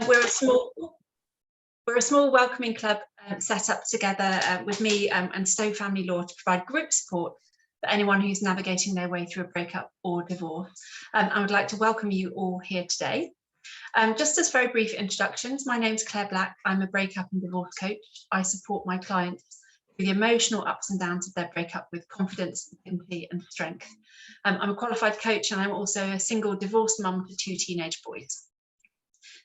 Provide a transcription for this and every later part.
We're a small welcoming club set up together with me and Stowe Family Law to provide group support for anyone who's navigating their way through a breakup or divorce. I would like to welcome you all here today. Just as very brief introductions, my name's Claire Black. I'm a breakup and divorce coach. I support my clients through the emotional ups and downs of their breakup with confidence, empathy and strength. I'm a qualified coach and I'm also a single divorced mum to 2 teenage boys.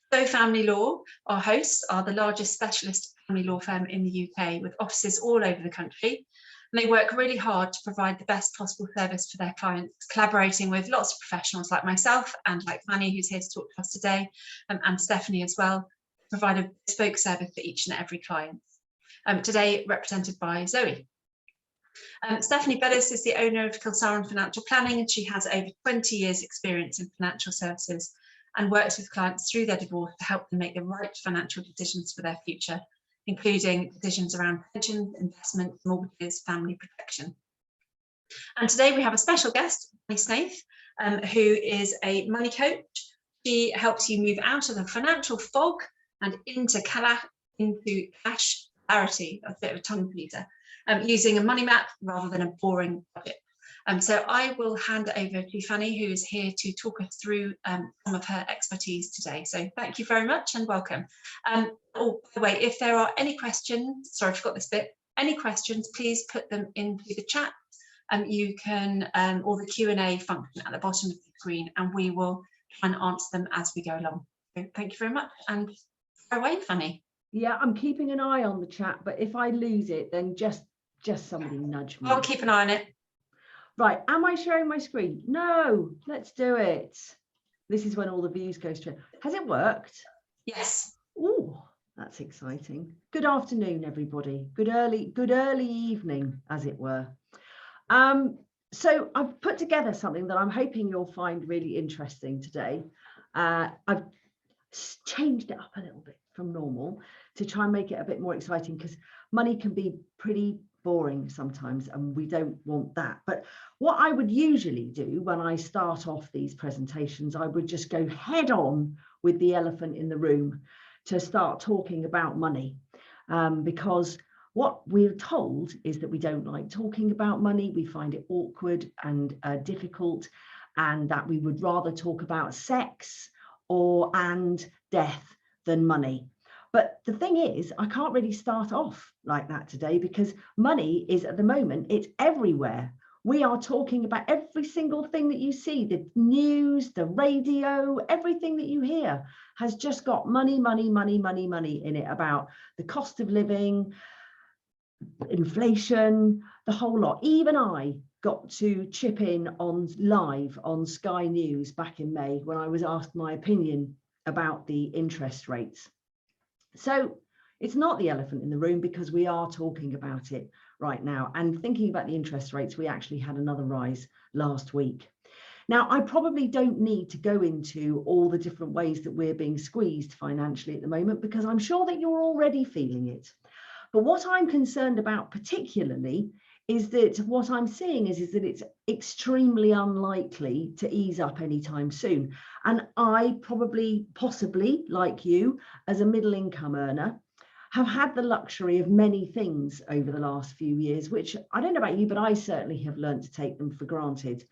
Stowe Family Law, our hosts, are the largest specialist family law firm in the UK with offices all over the country. And they work really hard to provide the best possible service for their clients, collaborating with lots of professionals like myself and like Fanny, who's here to talk to us today, and Stephanie as well, to provide a bespoke service for each and every client. Today represented by Zoe. Stephanie Bellis is the owner of Kilsaran Financial Planning, and she has over 20 years experience in financial services and works with clients through their divorce to help them make the right financial decisions for their future, including decisions around pensions, investments, mortgages, family protection. And today we have a special guest, Fanny Snaith, who is a money coach. She helps you move out of the financial fog and into cash clarity. That's a bit of a tongue pleaser, using a money map rather than a boring budget. So I will hand over to Fanny, who is here to talk us through some of her expertise today. So thank you very much and welcome. Oh, by the way, if there are any questions, sorry, I forgot this bit, any questions, please put them into the chat. You can, or the Q&A function at the bottom of the screen, and we will try and answer them as we go along. So thank you very much, and fire away, Fanny. Yeah, I'm keeping an eye on the chat, but if I lose it, then just somebody nudge me. I'll keep an eye on it. Right, am I sharing my screen? No, let's do it. This is when all the views go straight. Has it worked? Yes. Oh, that's exciting. Good afternoon, everybody. Good early evening, as it were. So I've put together something that I'm hoping you'll find really interesting today. I've changed it up a little bit from normal to try and make it a bit more exciting, because money can be pretty boring sometimes and we don't want that. But what I would usually do when I start off these presentations, I would just go head on with the elephant in the room to start talking about money, because what we're told is that we don't like talking about money. We find it awkward and difficult, and that we would rather talk about sex and death than money. But the thing is, I can't really start off like that today, because money is, at the moment, it's everywhere. We are talking about every single thing that you see, the news, the radio, everything that you hear has just got money, money, money, money, money in it, about the cost of living, inflation, the whole lot. Even I got to chip in on live on Sky News back in May when I was asked my opinion about the interest rates. So it's not the elephant in the room, because we are talking about it right now. And thinking about the interest rates, we actually had another rise last week. Now, I probably don't need to go into all the different ways that we're being squeezed financially at the moment, because I'm sure that you're already feeling it. But what I'm concerned about particularly is that what I'm seeing is that it's extremely unlikely to ease up anytime soon. And I possibly, like you, as a middle income earner, have had the luxury of many things over the last few years, which I don't know about you, but I certainly have learned to take them for granted.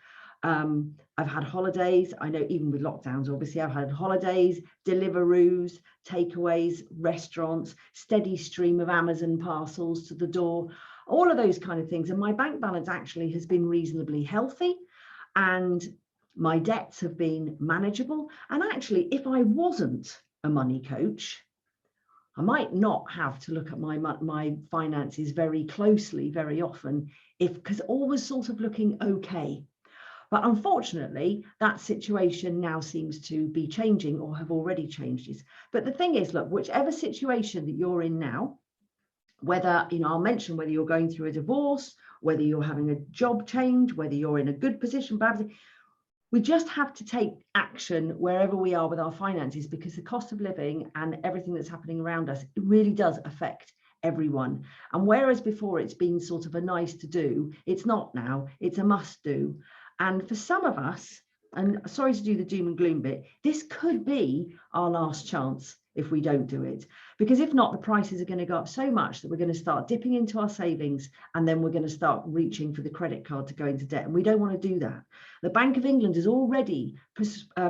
I've had holidays. I know even with lockdowns, obviously, I've had holidays, Deliveroos, takeaways, restaurants, steady stream of Amazon parcels to the door, all of those kind of things. And my bank balance actually has been reasonably healthy, and my debts have been manageable. And actually, if I wasn't a money coach, I might not have to look at my finances very closely very often, because all was sort of looking okay. But unfortunately, that situation now seems to be changing, or have already changed. But the thing is, look, whichever situation that you're in now, whether, I'll mention whether you're going through a divorce, whether you're having a job change, whether you're in a good position, bad, we just have to take action wherever we are with our finances, because the cost of living and everything that's happening around us, it really does affect everyone. And whereas before it's been sort of a nice to do, it's not now, it's a must do. And for some of us, and sorry to do the doom and gloom bit, this could be our last chance if we don't do it. Because if not, the prices are going to go up so much that we're going to start dipping into our savings, and then we're going to start reaching for the credit card to go into debt. And we don't want to do that. The Bank of England has already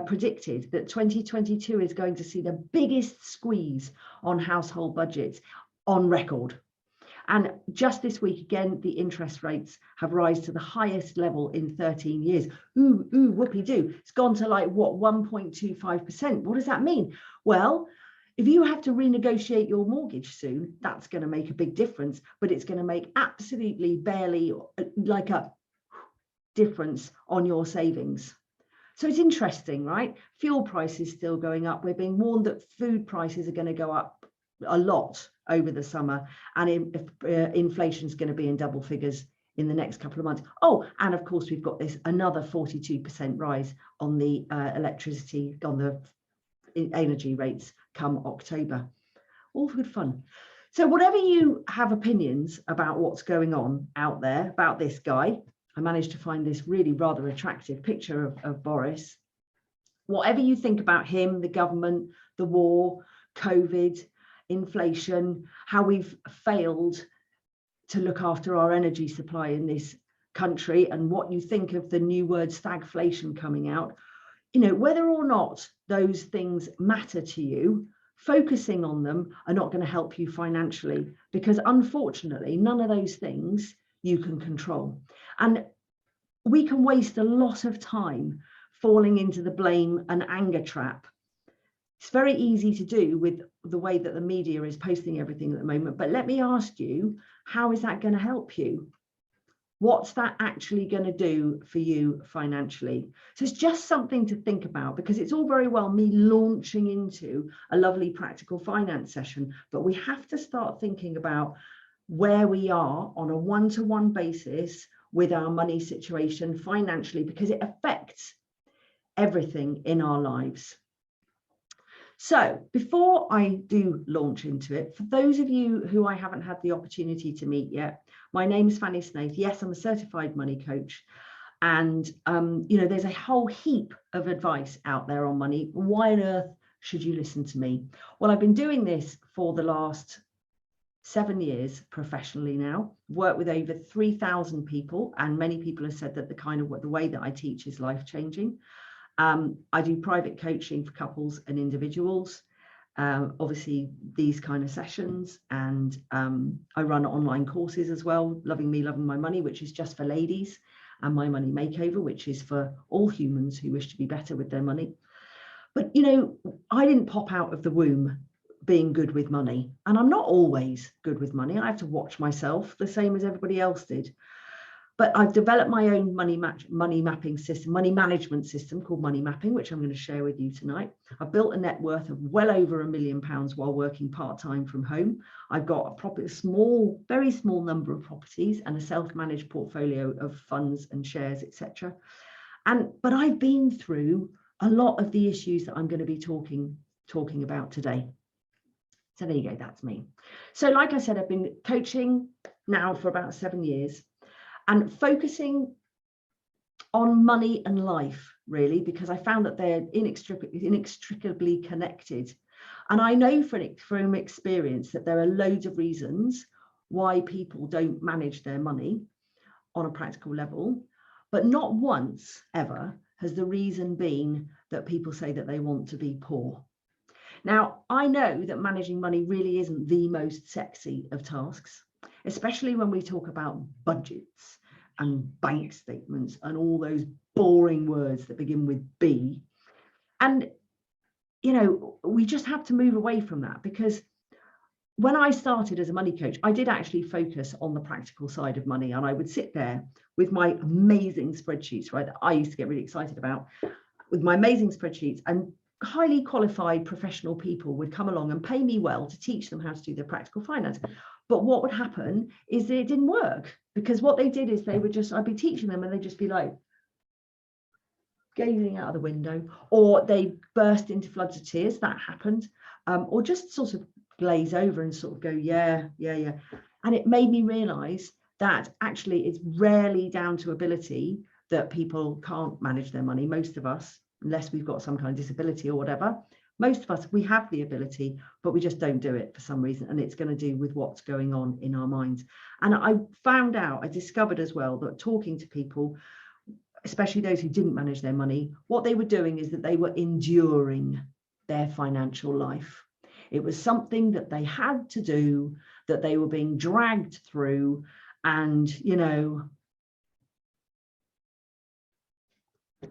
predicted that 2022 is going to see the biggest squeeze on household budgets on record. And just this week, again, the interest rates have risen to the highest level in 13 years. Ooh, whoopee-doo. It's gone to like, what, 1.25%. What does that mean? Well, if you have to renegotiate your mortgage soon, that's going to make a big difference, but it's going to make absolutely barely like a difference on your savings. So it's interesting, right? Fuel prices still going up. We're being warned that food prices are going to go up a lot over the summer, and inflation is going to be in double figures in the next couple of months. Oh, and of course, we've got this another 42% rise on the electricity, on the energy rates come October. All good fun. So whatever you have opinions about what's going on out there, about this guy, I managed to find this really rather attractive picture of Boris. Whatever you think about him, the government, the war, COVID, inflation, how we've failed to look after our energy supply in this country, and what you think of the new word stagflation coming out, you know, whether or not those things matter to you, focusing on them are not going to help you financially, because unfortunately, none of those things you can control. And we can waste a lot of time falling into the blame and anger trap. It's very easy to do with the way that the media is posting everything at the moment. But let me ask you, how is that going to help you? What's that actually going to do for you financially? So it's just something to think about, because it's all very well me launching into a lovely practical finance session, but we have to start thinking about where we are on a one-to-one basis with our money situation financially, because it affects everything in our lives. So before I do launch into it, for those of you who I haven't had the opportunity to meet yet, my name is Fanny Snaith. Yes, I'm a certified money coach. And, you know, there's a whole heap of advice out there on money. Why on earth should you listen to me? Well, I've been doing this for the last 7 years professionally now, worked with over 3,000 people. And many people have said that the way that I teach is life-changing. I do private coaching for couples and individuals, obviously these kind of sessions, and I run online courses as well, Loving Me, Loving My Money, which is just for ladies, and My Money Makeover, which is for all humans who wish to be better with their money. But, you know, I didn't pop out of the womb being good with money, and I'm not always good with money. I have to watch myself the same as everybody else did. But I've developed my own money mapping system, money management system called Money Mapping, which I'm going to share with you tonight. I've built a net worth of well over £1 million while working part-time from home. I've got a very small number of properties and a self-managed portfolio of funds and shares, etc. But I've been through a lot of the issues that I'm going to be talking about today. So there you go, that's me. So like I said, I've been coaching now for about 7 years. And focusing on money and life, really, because I found that they're inextricably connected. And I know from experience that there are loads of reasons why people don't manage their money on a practical level, but not once ever has the reason been that people say that they want to be poor. Now, I know that managing money really isn't the most sexy of tasks, especially when we talk about budgets and bank statements and all those boring words that begin with B. And, you know, we just have to move away from that, because when I started as a money coach, I did actually focus on the practical side of money. And I would sit there with my amazing spreadsheets, right, that I used to get really excited about, with my amazing spreadsheets, and highly qualified professional people would come along and pay me well to teach them how to do their practical finance. But what would happen is that it didn't work, because what they did is I'd be teaching them and they'd just be like gazing out of the window, or they burst into floods of tears. That happened, or just sort of glaze over and sort of go, yeah. And it made me realize that actually it's rarely down to ability. that people can't manage their money. Most of us, unless we've got some kind of disability or whatever, most of us, we have the ability, but we just don't do it for some reason. And it's going to do with what's going on in our minds. And I discovered as well that talking to people, especially those who didn't manage their money, what they were doing is that they were enduring their financial life. It was something that they had to do, that they were being dragged through. And, you know,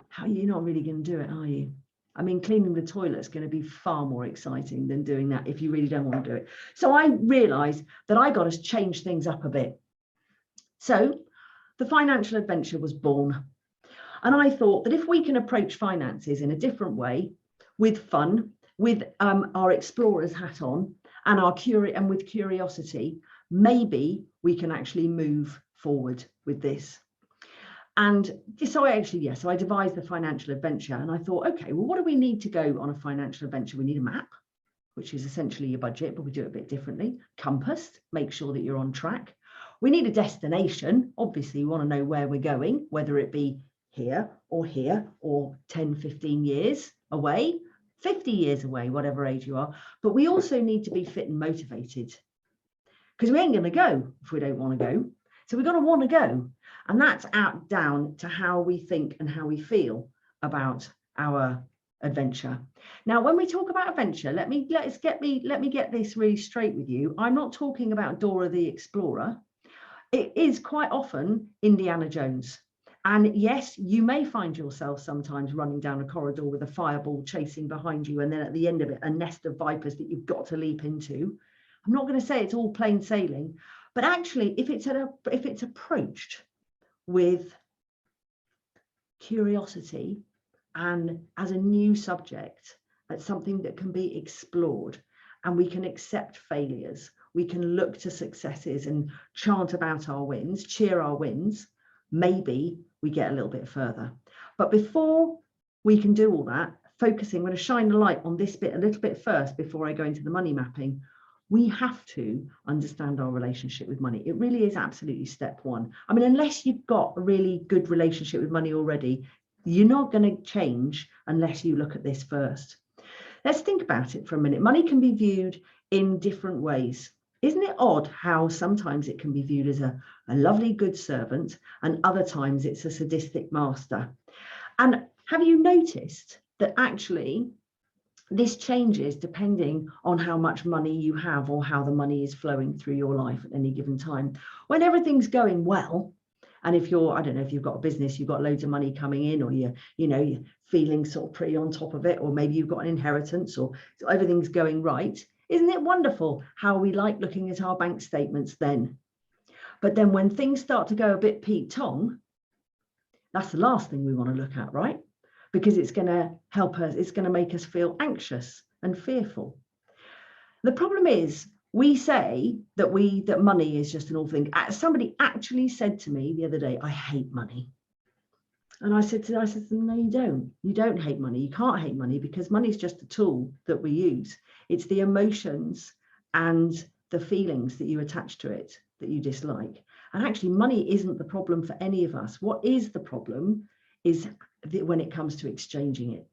how you're not really going to do it, are you? I mean, cleaning the toilet is going to be far more exciting than doing that if you really don't want to do it. So I realized that I got to change things up a bit. So the financial adventure was born. And I thought that if we can approach finances in a different way, with fun, with our explorer's hat on, and with curiosity, maybe we can actually move forward with this. And so I devised the financial adventure, and I thought, okay, well, what do we need to go on a financial adventure? We need a map, which is essentially your budget, but we do it a bit differently. Compass, make sure that you're on track. We need a destination. Obviously, you want to know where we're going, whether it be here, or 10, 15 years away, 50 years away, whatever age you are. But we also need to be fit and motivated, because we ain't going to go if we don't want to go. So we've got to want to go. And that's down to how we think and how we feel about our adventure. Now, when we talk about adventure, let me get this really straight with you. I'm not talking about Dora the Explorer. It is quite often Indiana Jones. And yes, you may find yourself sometimes running down a corridor with a fireball chasing behind you, and then at the end of it, a nest of vipers that you've got to leap into. I'm not going to say it's all plain sailing, but actually, if it's approached with curiosity and as a new subject, as something that can be explored, and we can accept failures, we can look to successes and chant about our wins, cheer our wins, maybe we get a little bit further. But before we can do all that, I'm going to shine the light on this bit a little bit first before I go into the money mapping. We have to understand our relationship with money. It really is absolutely step one. I mean, unless you've got a really good relationship with money already, you're not going to change unless you look at this first. Let's think about it for a minute. Money can be viewed in different ways. Isn't it odd how sometimes it can be viewed as a lovely, good servant, and other times it's a sadistic master? And have you noticed that actually this changes depending on how much money you have or how the money is flowing through your life at any given time? When everything's going well, and if you're, I don't know, if you've got a business, you've got loads of money coming in, or you're feeling sort of pretty on top of it, or maybe you've got an inheritance, or everything's going right. Isn't it wonderful how we like looking at our bank statements then? But then when things start to go a bit Pete Tong, that's the last thing we want to look at, right? Because it's going to help us, it's going to make us feel anxious and fearful. The problem is, we say that money is just an awful thing. Somebody actually said to me the other day, I hate money. And I said to them, no, you don't. You don't hate money. You can't hate money, because money is just a tool that we use. It's the emotions and the feelings that you attach to it that you dislike. And actually, money isn't the problem for any of us. What is the problem is when it comes to exchanging it.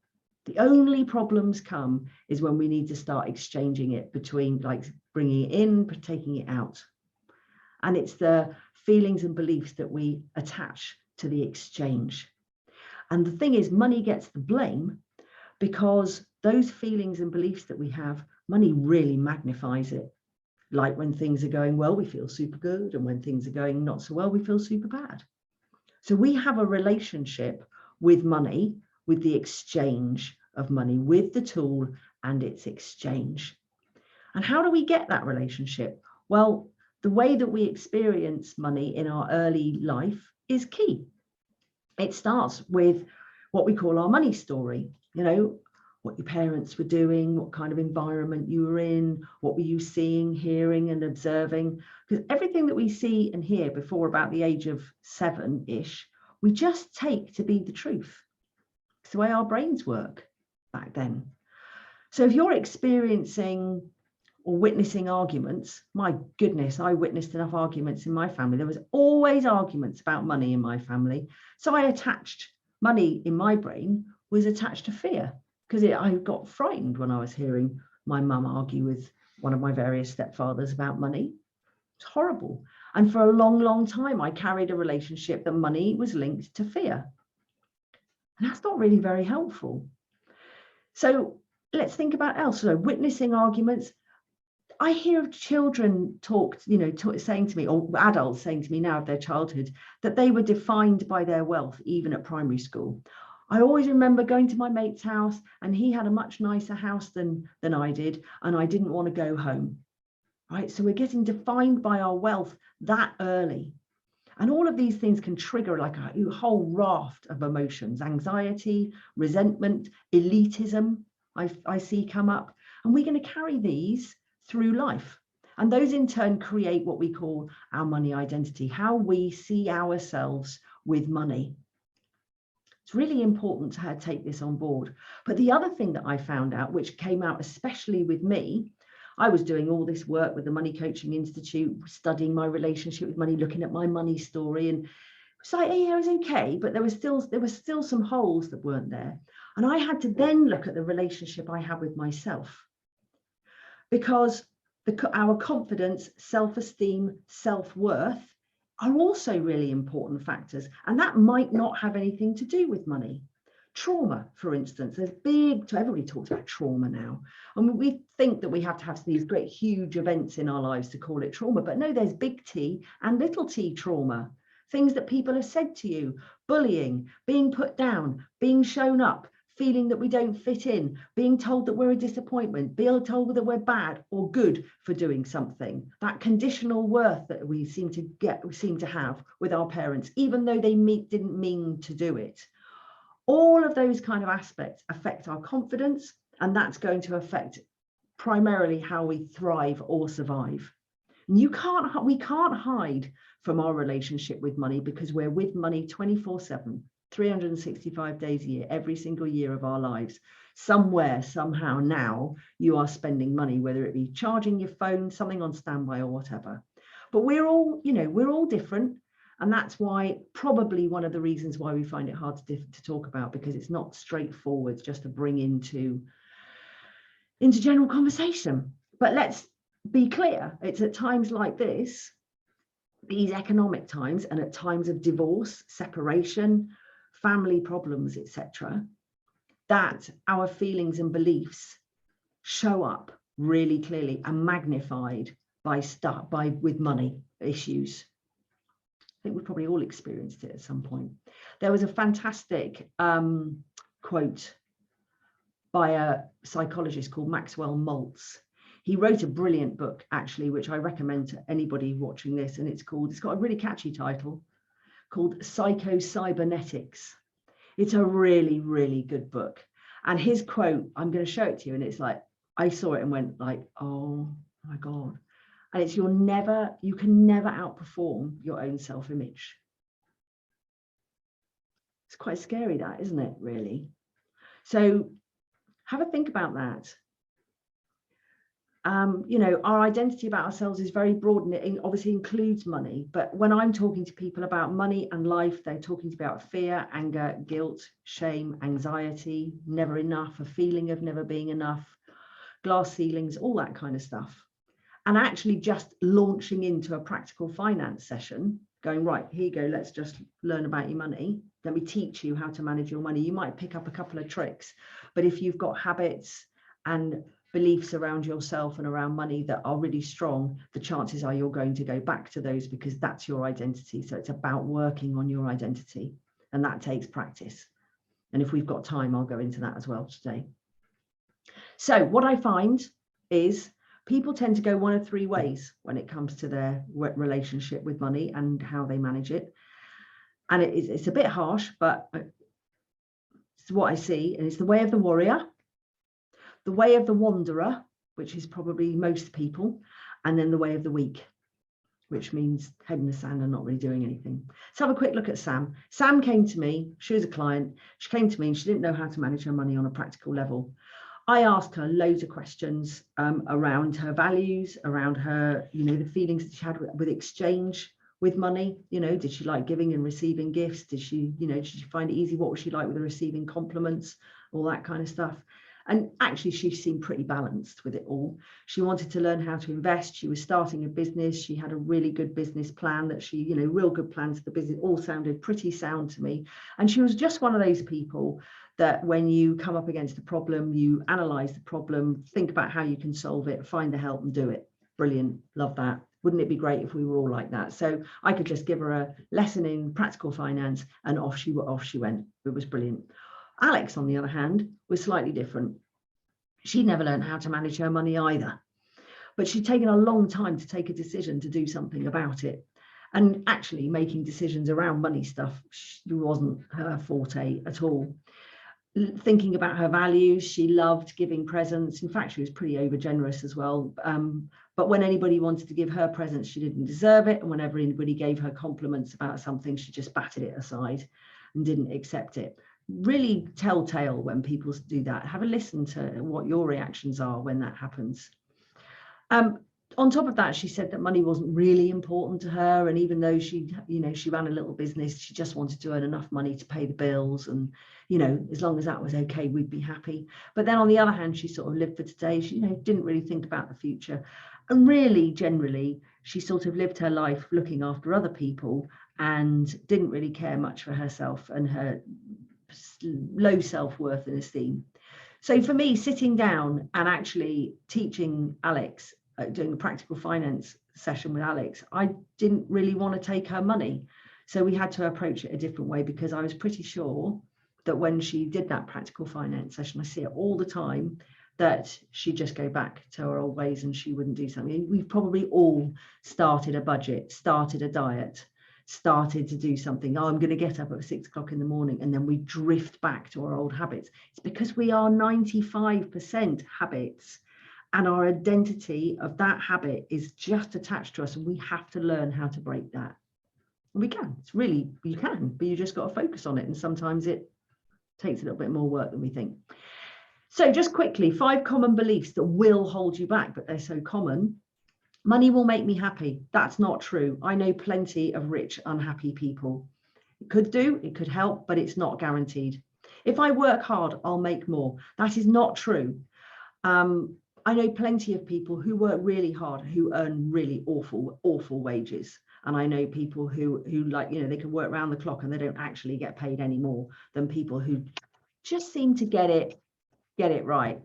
The only problems come is when we need to start exchanging it between, like, bringing it in, but taking it out. And it's the feelings and beliefs that we attach to the exchange. And the thing is, money gets the blame because those feelings and beliefs that we have, money really magnifies it. Like when things are going well, we feel super good. And when things are going not so well, we feel super bad. So we have a relationship with money, with the exchange of money, with the tool and its exchange. And how do we get that relationship? Well, the way that we experience money in our early life is key. It starts with what we call our money story. You know, what your parents were doing, what kind of environment you were in, what were you seeing, hearing and observing? Because everything that we see and hear before about the age of 7-ish, we just take to be the truth. It's the way our brains work back then. So if you're experiencing or witnessing arguments. My goodness, I witnessed enough arguments in my family. There was always arguments about money in my family. So I attached money in my brain was attached to fear, because I got frightened when I was hearing my mum argue with one of my various stepfathers about money. It's horrible. And for a long, long time, I carried a relationship that money was linked to fear. And that's not really very helpful. So let's think about else. So witnessing arguments. I hear children saying to me, or adults saying to me now of their childhood, that they were defined by their wealth, even at primary school. I always remember going to my mate's house and he had a much nicer house than I did, and I didn't want to go home. Right? So we're getting defined by our wealth that early. And all of these things can trigger like a whole raft of emotions: anxiety, resentment, elitism, I see come up. And we're going to carry these through life. And those in turn create what we call our money identity, how we see ourselves with money. It's really important to take this on board. But the other thing that I found out, which came out especially with me, I was doing all this work with the Money Coaching Institute, studying my relationship with money, looking at my money story, and it's like, yeah, it was okay, but there were still some holes that weren't there. And I had to then look at the relationship I have with myself, because our confidence, self-esteem, self-worth are also really important factors, and that might not have anything to do with money. Trauma, for instance, everybody talks about trauma now, and we think that we have to have these great huge events in our lives to call it trauma, but no, there's big T and little t trauma. Things that people have said to you: bullying, being put down, being shown up, feeling that we don't fit in, being told that we're a disappointment, being told that we're bad or good for doing something. That conditional worth that we seem to have with our parents, even though they didn't mean to do it. All of those kind of aspects affect our confidence, and that's going to affect primarily how we thrive or survive. And we can't hide from our relationship with money, because we're with money 24/7. 365 days a year, every single year of our lives. Somewhere, somehow now, you are spending money, whether it be charging your phone, something on standby, or whatever. But we're all different. And that's why, probably one of the reasons why we find it hard to talk about, because it's not straightforward just to bring into general conversation. But let's be clear, it's at times like this, these economic times, and at times of divorce, separation, family problems, etc., that our feelings and beliefs show up really clearly and magnified with money issues. I think we've probably all experienced it at some point. There was a fantastic quote by a psychologist called Maxwell Maltz. He wrote a brilliant book, actually, which I recommend to anybody watching this, and it's got a really catchy title called Psycho-Cybernetics. It's a really, really good book. And his quote, I'm going to show it to you, and it's like, I saw it and went like, oh my God. And it's you can never outperform your own self-image. It's quite scary, that, isn't it, really? So have a think about that. Our identity about ourselves is very broad, and it obviously includes money. But when I'm talking to people about money and life, they're talking about fear, anger, guilt, shame, anxiety, never enough, a feeling of never being enough, glass ceilings, all that kind of stuff. And actually just launching into a practical finance session, going, right, here you go, let's just learn about your money. Let me teach you how to manage your money. You might pick up a couple of tricks, but if you've got habits and beliefs around yourself and around money that are really strong, the chances are you're going to go back to those, because that's your identity. So it's about working on your identity, and that takes practice. And if we've got time, I'll go into that as well today. So what I find is people tend to go one of three ways when it comes to their relationship with money and how they manage it. And it's a bit harsh, but it's what I see. And it's the way of the warrior, the way of the wanderer, which is probably most people, and then the way of the weak, which means head in the sand and not really doing anything. Let's have a quick look at Sam. Sam came to me, she was a client, she came to me and she didn't know how to manage her money on a practical level. I asked her loads of questions around her values, around her, the feelings that she had with exchange with money. Did she like giving and receiving gifts? Did she find it easy? What was she like with receiving compliments? All that kind of stuff. And actually, she seemed pretty balanced with it all. She wanted to learn how to invest. She was starting a business. She had a really good business plan that she, real good plans for the business. All sounded pretty sound to me. And she was just one of those people that when you come up against a problem, you analyze the problem, think about how you can solve it, find the help and do it. Brilliant. Love that. Wouldn't it be great if we were all like that? So I could just give her a lesson in practical finance and off she went. It was brilliant. Alex, on the other hand, was slightly different. She'd never learned how to manage her money either, but she'd taken a long time to take a decision to do something about it. And actually making decisions around money stuff wasn't her forte at all. Thinking about her values, she loved giving presents. In fact, she was pretty over generous as well. But when anybody wanted to give her presents, she didn't deserve it. And whenever anybody gave her compliments about something, she just batted it aside and didn't accept it. Really telltale when people do that. Have a listen to what your reactions are when that happens. On top of that, she said that money wasn't really important to her. And even though she ran a little business, she just wanted to earn enough money to pay the bills. And, as long as that was okay, we'd be happy. But then on the other hand, she sort of lived for today. She, didn't really think about the future. And really, generally, she sort of lived her life looking after other people and didn't really care much for herself and her low self-worth and esteem. So for me, sitting down and actually teaching Alex, doing a practical finance session with Alex, I didn't really want to take her money. So we had to approach it a different way, because I was pretty sure that when she did that practical finance session, I see it all the time, that she'd just go back to her old ways and she wouldn't do something. We've probably all started a budget, started a diet, started to do something. I'm going to get up at 6 o'clock in the morning, and then we drift back to our old habits. It's because we are 95% habits, and our identity of that habit is just attached to us, and we have to learn how to break that. And we can. You can, but you just got to focus on it, and sometimes it takes a little bit more work than we think. So just quickly, 5 common beliefs that will hold you back, but they're so common. Money will make me happy. That's not true. I know plenty of rich, unhappy people. It could do, it could help, but it's not guaranteed. If I work hard, I'll make more. That is not true. I know plenty of people who work really hard, who earn really awful wages. And I know people who like, they can work around the clock and they don't actually get paid any more than people who just seem to get it right.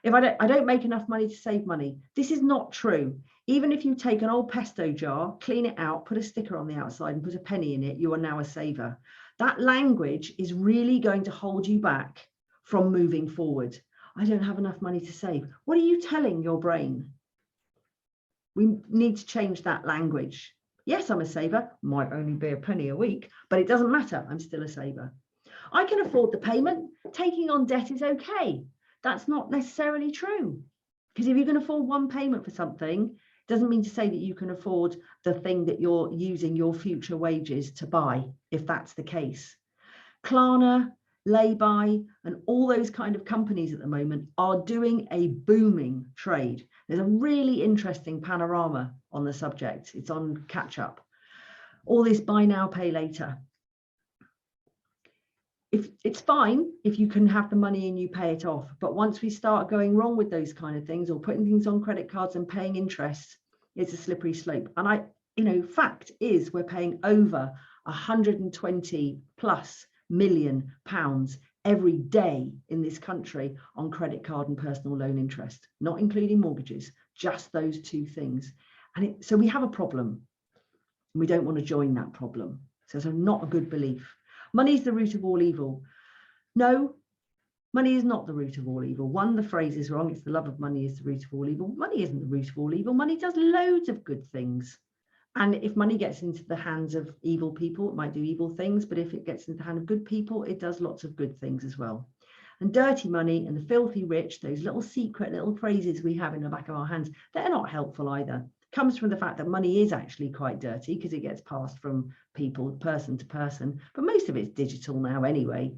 If I don't make enough money to save money, this is not true. Even if you take an old pesto jar, clean it out, put a sticker on the outside and put a penny in it, you are now a saver. That language is really going to hold you back from moving forward. I don't have enough money to save. What are you telling your brain? We need to change that language. Yes, I'm a saver. Might only be a penny a week, but it doesn't matter. I'm still a saver. I can afford the payment. Taking on debt is okay. That's not necessarily true. Because if you can afford one payment for something, it doesn't mean to say that you can afford the thing that you're using your future wages to buy, if that's the case. Klarna, Lay-Buy, and all those kind of companies at the moment are doing a booming trade. There's a really interesting panorama on the subject. It's on Catch Up. All this buy now, pay later. If it's fine if you can have the money and you pay it off, but once we start going wrong with those kind of things, or putting things on credit cards and paying interest, it's a slippery slope. And fact is, we're paying over 120 plus million pounds every day in this country on credit card and personal loan interest, not including mortgages, just those two things. And so we have a problem, and we don't want to join that problem. So it's not a good belief. Money is the root of all evil. No, money is not the root of all evil. One, the phrase is wrong. It's the love of money is the root of all evil. Money isn't the root of all evil. Money does loads of good things. And if money gets into the hands of evil people, it might do evil things. But if it gets into the hand of good people, it does lots of good things as well. And dirty money and the filthy rich, those little secret little phrases we have in the back of our hands, they're not helpful either. Comes from the fact that money is actually quite dirty because it gets passed from people, person to person, but most of it's digital now anyway.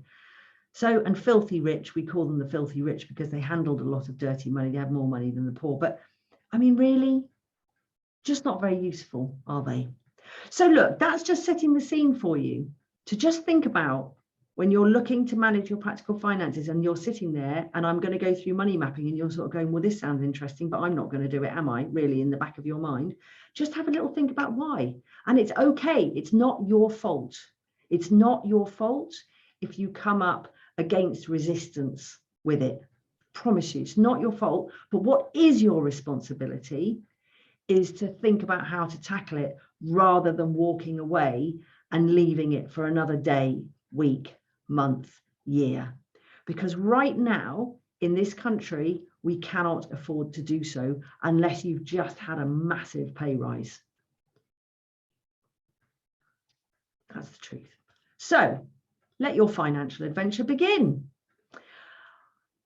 So, and filthy rich, we call them the filthy rich because they handled a lot of dirty money. They have more money than the poor. But I mean, really, just not very useful, are they? So look, that's just setting the scene for you to just think about when you're looking to manage your practical finances and you're sitting there and I'm going to go through money mapping and you're sort of going, well, this sounds interesting, but I'm not going to do it, am I? Really, in the back of your mind, just have a little think about why. And it's okay. It's not your fault. It's not your fault if you come up against resistance with it. Promise you, it's not your fault. But what is your responsibility is to think about how to tackle it rather than walking away and leaving it for another day, week, month, year. Because right now in this country, we cannot afford to do so unless you've just had a massive pay rise. That's the truth. So let your financial adventure begin.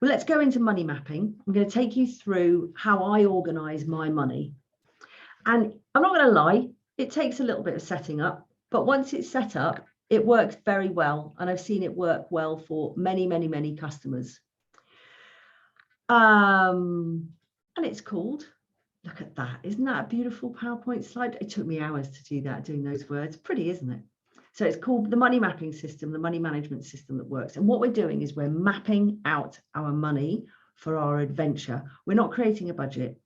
Well, let's go into money mapping. I'm going to take you through how I organize my money. And I'm not going to lie, it takes a little bit of setting up, but once it's set up, it works very well. And I've seen it work well for many, many, many customers. And it's called, look at that. Isn't that a beautiful PowerPoint slide? It took me hours to do that, doing those words. Pretty, isn't it? So it's called the money mapping system, the money management system that works. And what we're doing is we're mapping out our money for our adventure. We're not creating a budget.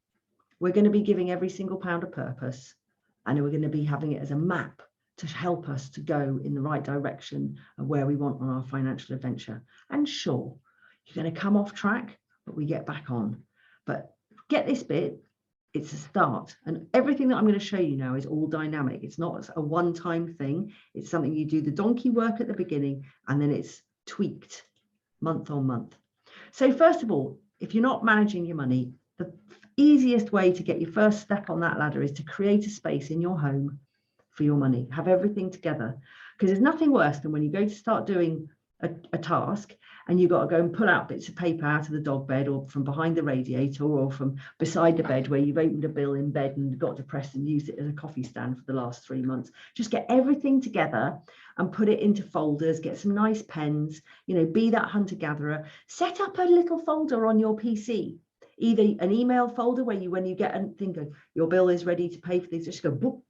We're going to be giving every single pound a purpose, and we're going to be having it as a map to help us to go in the right direction of where we want on our financial adventure. And sure, you're going to come off track, but we get back on. But get this bit, it's a start. And everything that I'm going to show you now is all dynamic. It's not a one-time thing. It's something you do the donkey work at the beginning, and then it's tweaked month on month. So first of all, if you're not managing your money, the easiest way to get your first step on that ladder is to create a space in your home for your money. Have everything together, because there's nothing worse than when you go to start doing a task and you've got to go and pull out bits of paper out of the dog bed or from behind the radiator or from beside the bed where you've opened a bill in bed and got depressed and used it as a coffee stand for the last 3 months. Just get everything together and put it into folders, get some nice pens, you know, be that hunter-gatherer. Set up a little folder on your PC, either an email folder where you, when you get a thing, your bill is ready to pay for these, just go boop,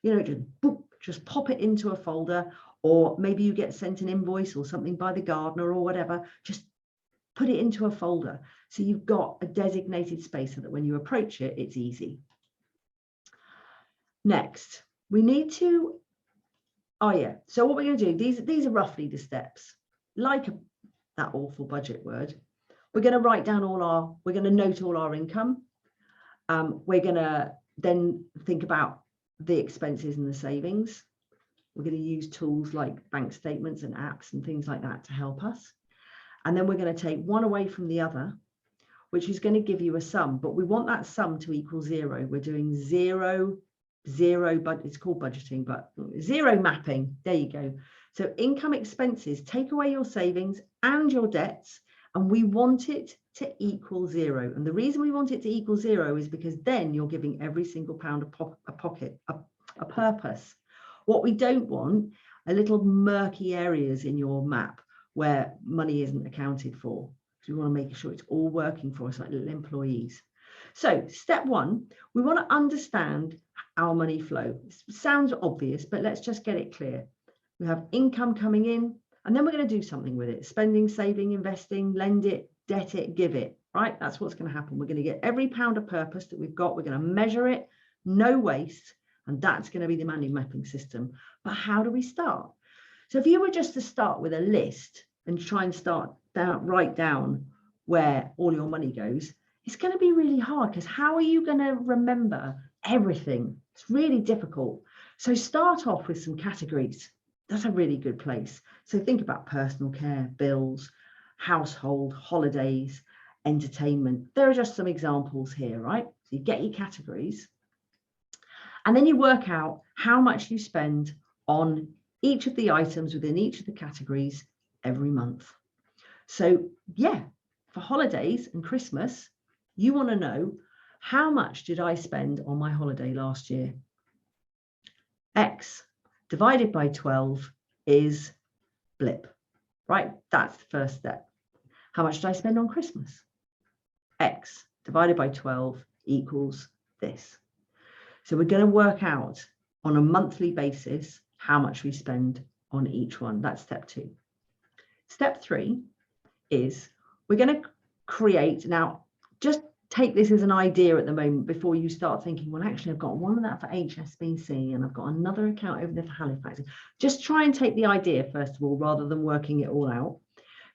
you know, just boop, just pop it into a folder. Or maybe you get sent an invoice or something by the gardener or whatever, just put it into a folder. So you've got a designated space so that when you approach it, it's easy. Next, we need to, so what we're going to do, these are roughly the steps. Like that awful budget word, we're going to write down we're going to note all our income. We're going to then think about the expenses and the savings. We're going to use tools like bank statements and apps and things like that to help us. And then we're going to take one away from the other, which is going to give you a sum, but we want that sum to equal 0. We're doing zero, but it's called budgeting, but zero mapping. There you go. So income expenses, take away your savings and your debts, and we want it to equal 0. And the reason we want it to equal 0 is because then you're giving every single pound a purpose. What we don't want are little murky areas in your map where money isn't accounted for. So we want to make sure it's all working for us like little employees. So step 1, we want to understand our money flow. It sounds obvious, but let's just get it clear. We have income coming in, and then we're going to do something with it. Spending, saving, investing, lend it, debt it, give it, right? That's what's going to happen. We're going to get every pound of purpose that we've got. We're going to measure it, no waste. And that's going to be the money mapping system. But how do we start? So if you were just to start with a list and try and write down where all your money goes, it's going to be really hard, because how are you going to remember everything? It's really difficult. So start off with some categories. That's a really good place. So think about personal care, bills, household, holidays, entertainment. There are just some examples here, right? So you get your categories. And then you work out how much you spend on each of the items within each of the categories every month. So yeah, for holidays and Christmas, you want to know, how much did I spend on my holiday last year? X divided by 12 is blip. right? That's the first step. How much did I spend on Christmas? X divided by 12 equals this. So we're going to work out on a monthly basis how much we spend on each one. That's step 2. Step 3 is we're going to create, now just take this as an idea at the moment before you start thinking, well, actually, I've got one of that for HSBC and I've got another account over there for Halifax. Just try and take the idea, first of all, rather than working it all out.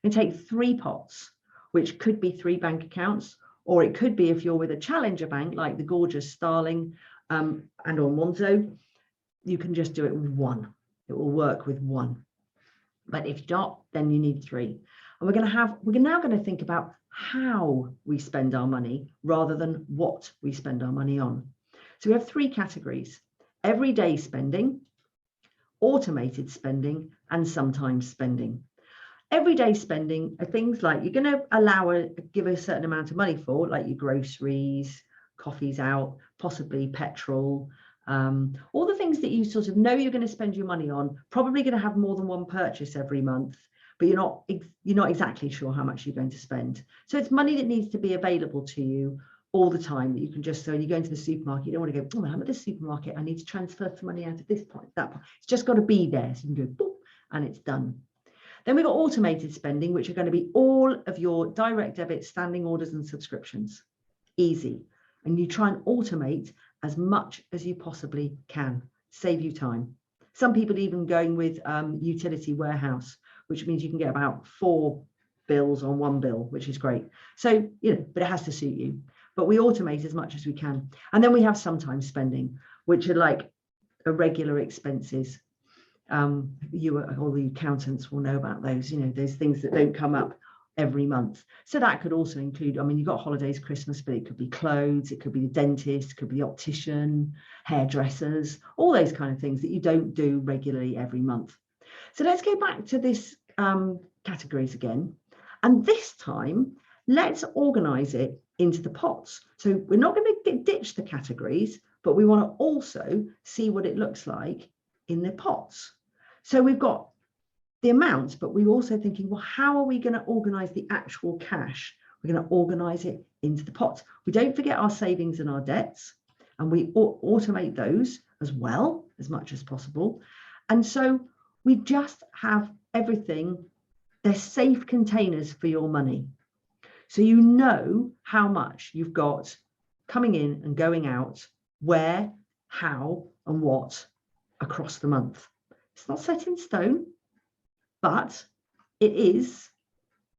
And take 3 pots, which could be 3 bank accounts, or it could be, if you're with a challenger bank like the gorgeous Starling and or Monzo, you can just do it with 1. It will work with 1. But if not, then you need 3. And we're now going to think about how we spend our money rather than what we spend our money on. So we have 3 categories: everyday spending, automated spending, and sometimes spending. Everyday spending are things like you're going to give a certain amount of money for, like your groceries, coffees out, possibly petrol, all the things that you sort of know you're going to spend your money on, probably going to have more than one purchase every month, but you're not exactly sure how much you're going to spend. So it's money that needs to be available to you all the time, that you can just, so when you go into the supermarket, you don't want to go, oh, I'm at the supermarket, I need to transfer some money out of this point, that point. It's just got to be there. So you can go, boop, and it's done. Then we've got automated spending, which are going to be all of your direct debit, standing orders and subscriptions. Easy. And you try and automate as much as you possibly can. Save you time. Some people even going with utility warehouse, which means you can get about 4 bills on 1 bill, which is great. So, but it has to suit you. But we automate as much as we can. And then we have sometimes spending, which are like irregular expenses. All the accountants will know about those, those things that don't come up every month. So that could also include, you've got holidays, Christmas, but it could be clothes, it could be the dentist, it could be the optician, hairdressers, all those kind of things that you don't do regularly every month. So let's go back to this categories again. And this time, let's organize it into the pots. So we're not going to ditch the categories, but we want to also see what it looks like in the pots. So we've got the amounts, but we're also thinking, well, how are we going to organize the actual cash? We're going to organize it into the pots. We don't forget our savings and our debts, and we automate those as well as much as possible. And so we just have everything. They're safe containers for your money. So you know how much you've got coming in and going out, where, how, and what across the month. It's not set in stone, but it is,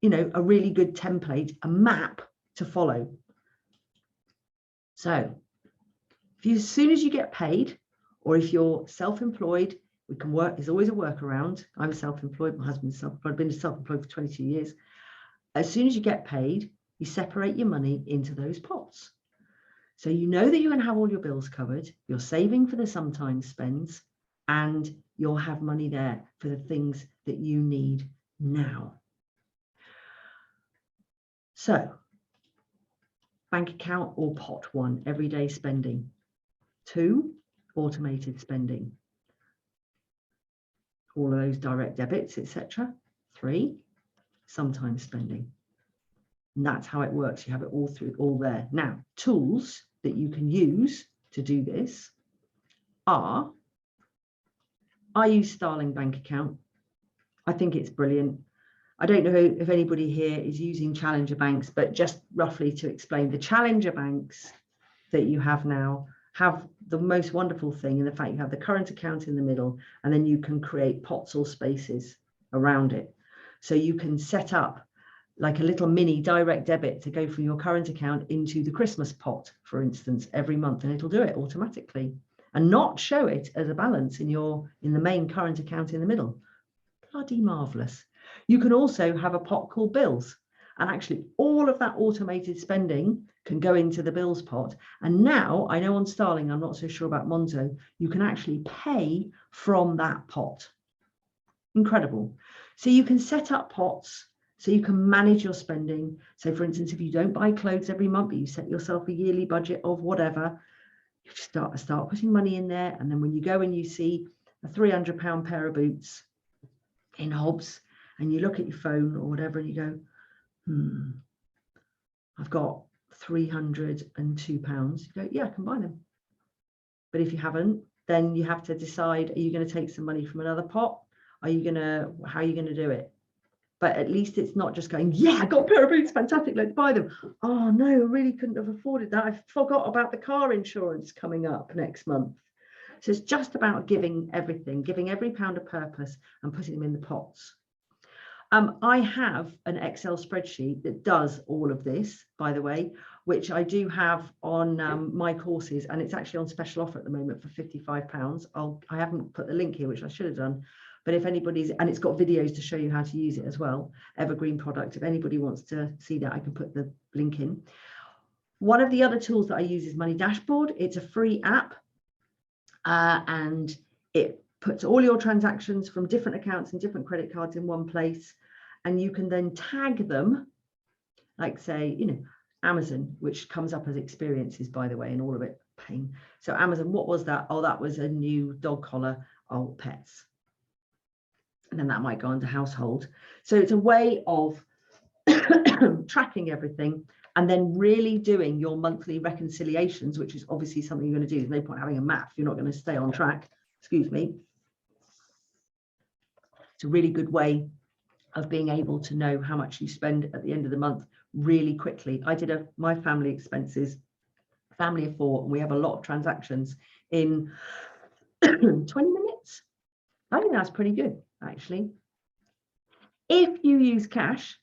a really good template, a map to follow. So as soon as you get paid, or if you're self-employed, we can work, there's always a workaround. I'm self-employed, my husband's self-employed, I've been self-employed for 22 years. As soon as you get paid, you separate your money into those pots. So you know that you're going to have all your bills covered, you're saving for the sometimes spends, and you'll have money there for the things that you need now. So, bank account or pot 1, everyday spending. 2, automated spending. All of those direct debits, etc. 3, sometimes spending. And that's how it works. You have it all there. Now, tools that you can use to do this are, I use Starling Bank Account. I think it's brilliant. I don't know if anybody here is using challenger banks, but just roughly to explain, the challenger banks that you have now have the most wonderful thing in the fact you have the current account in the middle, and then you can create pots or spaces around it. So you can set up like a little mini direct debit to go from your current account into the Christmas pot, for instance, every month, and it'll do it automatically and not show it as a balance in the main current account in the middle. Bloody marvelous. You can also have a pot called bills, and actually all of that automated spending can go into the bills pot. And now I know on Starling, I'm not so sure about Monzo, you can actually pay from that pot. Incredible. So you can set up pots so you can manage your spending. So for instance, if you don't buy clothes every month, but you set yourself a yearly budget of whatever, you start putting money in there. And then when you go and you see a £300 pair of boots in Hobbs, and you look at your phone or whatever and you go, I've got £302. You go, yeah, I can buy them. But if you haven't, then you have to decide, are you going to take some money from another pot? How are you going to do it? But at least it's not just going, yeah, I got a pair of boots, fantastic, let's buy them. Oh no, I really couldn't have afforded that. I forgot about the car insurance coming up next month. So it's just about giving everything, giving every pound a purpose and putting them in the pots. I have an Excel spreadsheet that does all of this, by the way, which I do have on my courses, and it's actually on special offer at the moment for £55. I haven't put the link here, which I should have done, but if anybody's, and it's got videos to show you how to use it as well, evergreen product. If anybody wants to see that, I can put the link in. One of the other tools that I use is Money Dashboard. It's a free app, and it puts all your transactions from different accounts and different credit cards in one place. And you can then tag them, like say, Amazon, which comes up as experiences, by the way, and all of it pain. So Amazon, what was that? Oh, that was a new dog collar. Oh, pets. And then that might go under household. So it's a way of tracking everything and then really doing your monthly reconciliations, which is obviously something you're going to do. There's no point having a map if you're not going to stay on track. Excuse me. It's a really good way of being able to know how much you spend at the end of the month really quickly. I did my family expenses, family of 4, and we have a lot of transactions in 20 minutes. I think that's pretty good, actually. If you use cash,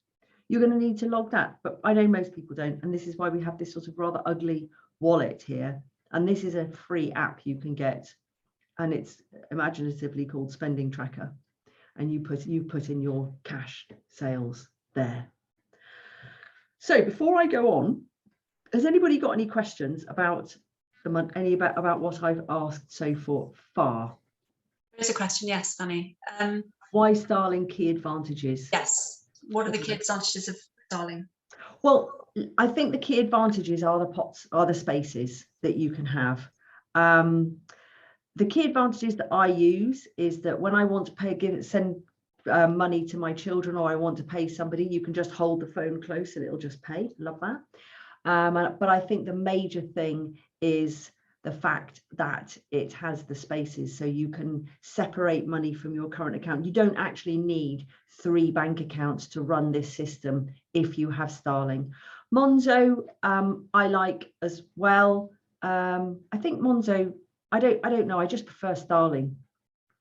you're going to need to log that, but I know most people don't, and this is why we have this sort of rather ugly wallet here. And this is a free app you can get, and it's imaginatively called Spending Tracker. And you put in your cash sales there. So before I go on, has anybody got any questions about about what I've asked so far? There's a question, yes, Fanny. Why Starling key advantages? Yes. What are the key advantages of Starling? Well, I think the key advantages are the pots, are the spaces that you can have. The key advantages that I use is that when I want to send money to my children, or I want to pay somebody, you can just hold the phone close and it'll just pay. Love that. But I think the major thing is the fact that it has the spaces, so you can separate money from your current account. You don't actually need 3 bank accounts to run this system if you have Starling. Monzo, I like as well. I think Monzo, I don't know. I just prefer Starling.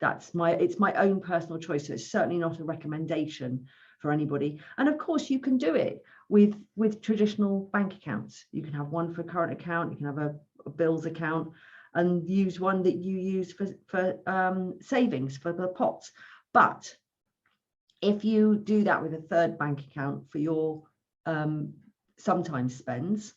It's my own personal choice. So it's certainly not a recommendation for anybody. And of course, you can do it with traditional bank accounts. You can have one for a current account. You can have a bills account, and use one that you use for savings for the pots. But if you do that with a 3rd bank account for your sometimes spends,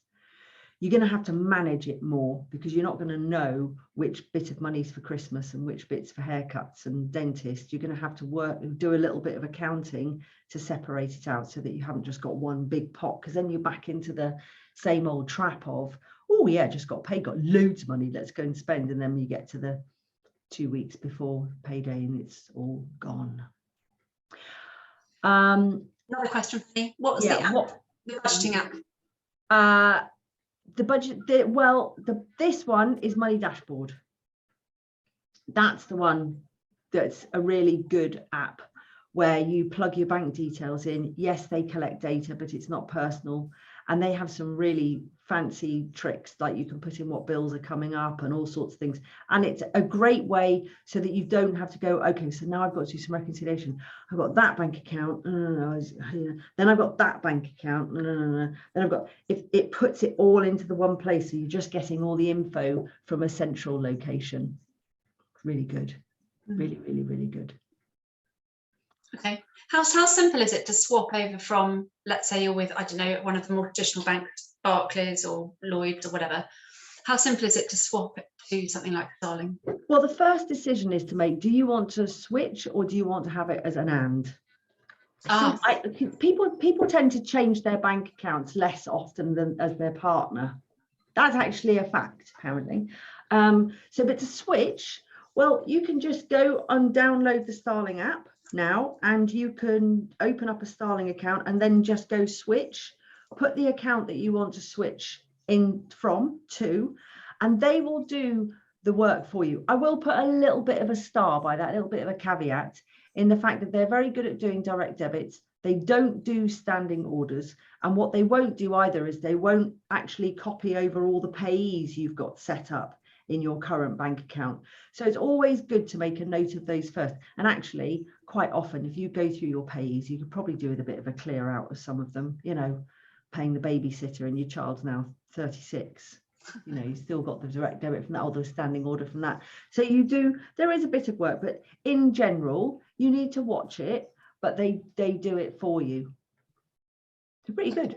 you're going to have to manage it more, because you're not going to know which bit of money's for Christmas and which bit's for haircuts and dentists. You're going to have to do a little bit of accounting to separate it out, so that you haven't just got one big pot, because then you're back into the same old trap of, oh yeah, just got paid, got loads of money, let's go and spend. And then you get to the 2 weeks before payday and it's all gone. Another question for me. What was the budgeting app? The budget, this one is Money Dashboard. That's the one that's a really good app, where you plug your bank details in. Yes, they collect data, but it's not personal. And they have some really fancy tricks, like you can put in what bills are coming up and all sorts of things. And it's a great way so that you don't have to go, okay, so now I've got to do some reconciliation. I've got that bank account. Then I've got that bank account. Then I've got, it puts it all into the one place. So you're just getting all the info from a central location. Really good. Really, really, really good. Okay. How simple is it to swap over from, let's say you're with, I don't know, one of the more traditional banks, Barclays or Lloyds or whatever. How simple is it to swap it to something like Starling? Well, the first decision is to make, do you want to switch, or do you want to have it as an and? People tend to change their bank accounts less often than as their partner. That's actually a fact, apparently. But to switch, well, you can just go and download the Starling app. now, and you can open up a Starling account and then just go switch, put the account that you want to switch in from to, and they will do the work for you. I will put a little bit of a star by that, a little bit of a caveat, in the fact that they're very good at doing direct debits. They don't do standing orders. And what they won't do either is they won't actually copy over all the payees you've got set up in your current bank account. So it's always good to make a note of those first. And actually, quite often, if you go through your payees, you could probably do with a bit of a clear out of some of them, you know, paying the babysitter and your child's now 36. You know, you still got the direct debit from that, or the standing order from that. So you do, there is a bit of work, but in general, you need to watch it, but they do it for you. It's pretty good.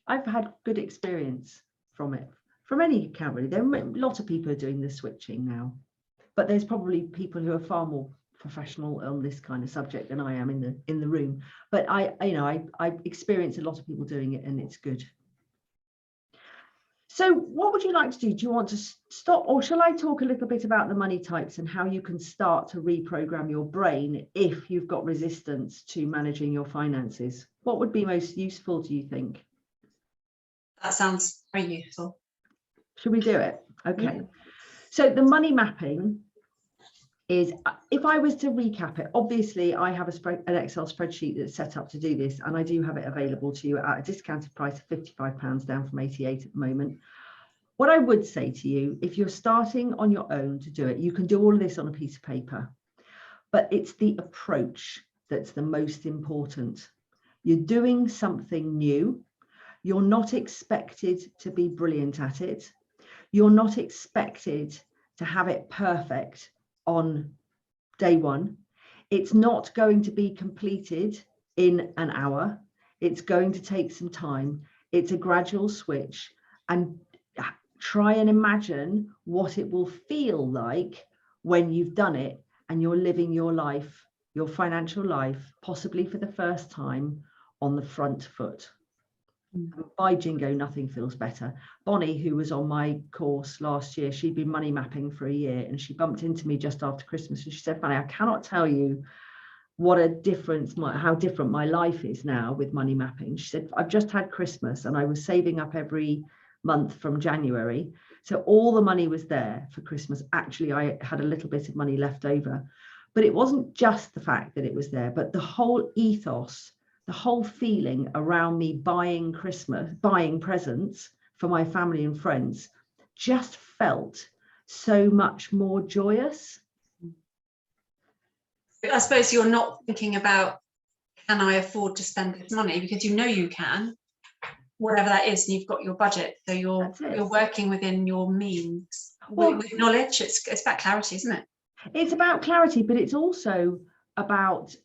I've had good experience from it, from any account really. There are a lot of people are doing the switching now, but there's probably people who are far more professional on this kind of subject than I am in the room. But I experience a lot of people doing it, and it's good. So what would you like to do? Do you want to stop, or shall I talk a little bit about the money types and how you can start to reprogram your brain if you've got resistance to managing your finances? What would be most useful, do you think? That sounds very useful. Should we do it? Okay. Yeah. So the money mapping is, if I was to recap it, obviously I have an Excel spreadsheet that's set up to do this, and I do have it available to you at a discounted price of £55 down from 88 at the moment. What I would say to you, if you're starting on your own to do it, you can do all of this on a piece of paper, but it's the approach that's the most important. You're doing something new. You're not expected to be brilliant at it. You're not expected to have it perfect on day one. It's not going to be completed in an hour. It's going to take some time. It's a gradual switch, and try and imagine what it will feel like when you've done it and you're living your life, your financial life, possibly for the first time, on the front foot. By jingo, nothing feels better. Bonnie, who was on my course last year, she'd been money mapping for a year, and she bumped into me just after Christmas, and she said, Fanny, I cannot tell you what a difference, how different my life is now with money mapping. She said, I've just had Christmas and I was saving up every month from January. So all the money was there for Christmas. Actually, I had a little bit of money left over, but it wasn't just the fact that it was there, but the whole ethos, the whole feeling around me buying presents for my family and friends just felt so much more joyous. I suppose you're not thinking about, can I afford to spend this money? Because you know you can, whatever that is, and you've got your budget. So you're working within your means. Well, with knowledge, it's about clarity, isn't it? It's about clarity, but it's also about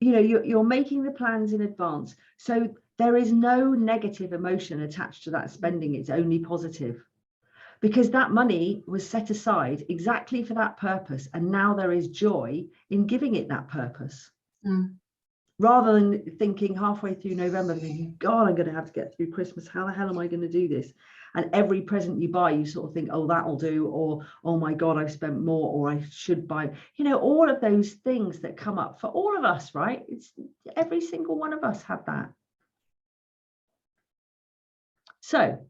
you know, you're making the plans in advance. So there is no negative emotion attached to that spending. It's only positive, because that money was set aside exactly for that purpose. And now there is joy in giving it that purpose. Rather than thinking halfway through November, thinking, God, I'm going to have to get through Christmas. How the hell am I going to do this? And every present you buy, you sort of think, oh, that'll do, or, oh my God, I've spent more, or I should buy, you know, all of those things that come up for all of us, right? It's every single one of us have that. So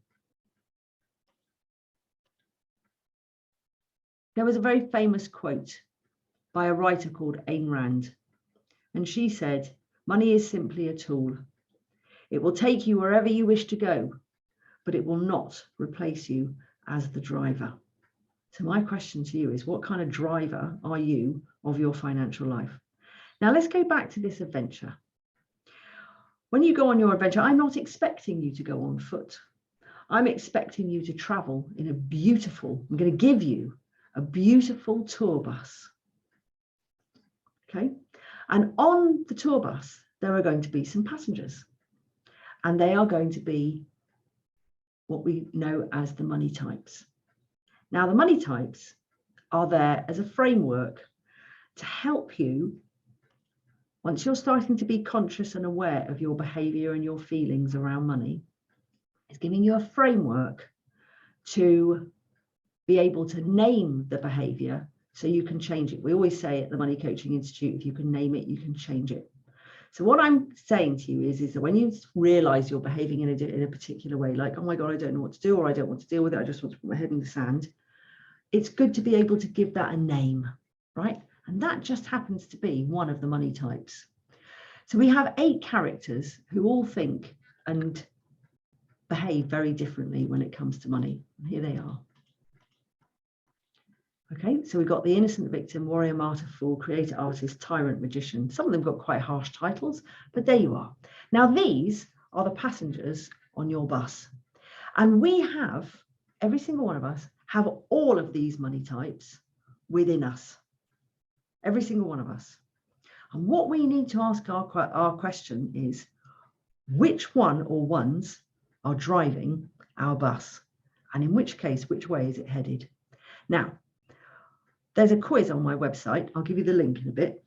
there was a very famous quote by a writer called Ayn Rand. And she said, money is simply a tool. It will take you wherever you wish to go, but it will not replace you as the driver. So my question to you is, what kind of driver are you of your financial life? Now let's go back to this adventure. When you go on your adventure, I'm not expecting you to go on foot. I'm expecting you to travel in a beautiful, I'm going to give you a beautiful tour bus. Okay. And on the tour bus, there are going to be some passengers, and they are going to be what we know as the money types. Now, the money types are there as a framework to help you, once you're starting to be conscious and aware of your behavior and your feelings around money, it's giving you a framework to be able to name the behavior So you can change it. We always say at the Money Coaching Institute, if you can name it, you can change it. So what I'm saying to you is that when you realize you're behaving in a particular way, like, oh my God, I don't know what to do, or I don't want to deal with it, I just want to put my head in the sand, it's good to be able to give that a name, right? And that just happens to be one of the money types. So we have 8 characters who all think and behave very differently when it comes to money. And here they are. Okay, so we've got the innocent victim, warrior, martyr, fool, creator, artist, tyrant, magician. Some of them got quite harsh titles, but there you are. Now, these are the passengers on your bus. And we have, every single one of us, have all of these money types within us. Every single one of us. And what we need to ask our question is, which one or ones are driving our bus? And in which case, which way is it headed? Now, there's a quiz on my website. I'll give you the link in a bit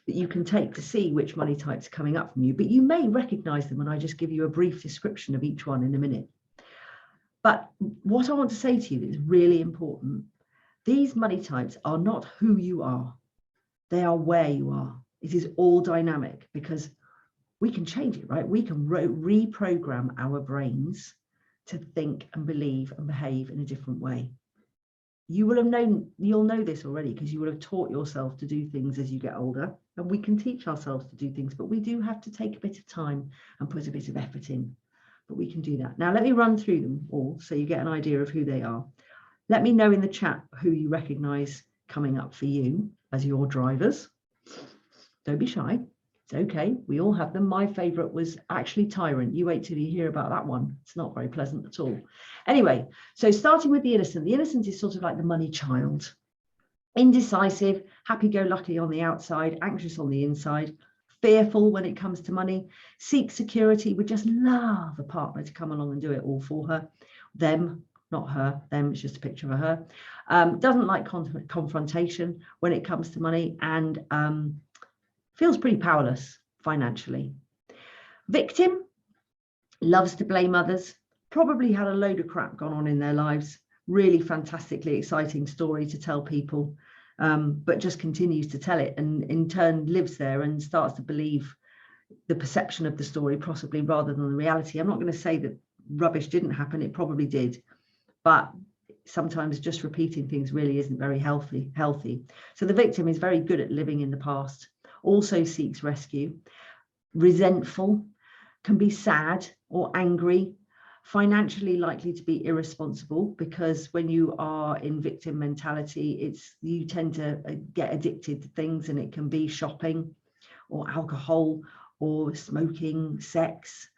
that you can take to see which money types are coming up from you, but you may recognize them when I just give you a brief description of each one in a minute. But what I want to say to you is really important. These money types are not who you are. They are where you are. It is all dynamic because we can change it, right? We can reprogram our brains to think and believe and behave in a different way. You'll know this already because you will have taught yourself to do things as you get older, and we can teach ourselves to do things, but we do have to take a bit of time and put a bit of effort in, but we can do that. Now, let me run through them all so you get an idea of who they are. Let me know in the chat who you recognize coming up for you as your drivers. Don't be shy. It's okay. We all have them. My favorite was actually tyrant. You wait till you hear about that one. It's not very pleasant at all. Anyway, so starting with the innocent. The innocent is sort of like the money child. Indecisive, happy-go-lucky on the outside, anxious on the inside, fearful when it comes to money, seeks security, would just love a partner to come along and do it all for her. Them, not her, them, it's just a picture of her. Doesn't like confrontation when it comes to money, and feels pretty powerless financially. Victim, loves to blame others, probably had a load of crap gone on in their lives, really fantastically exciting story to tell people, but just continues to tell it and in turn lives there and starts to believe the perception of the story possibly rather than the reality. I'm not going to say that rubbish didn't happen, it probably did, but sometimes just repeating things really isn't very healthy. So the victim is very good at living in the past, also seeks rescue, resentful, can be sad or angry, financially likely to be irresponsible, because when you are in victim mentality, you tend to get addicted to things, and it can be shopping or alcohol or smoking, sex.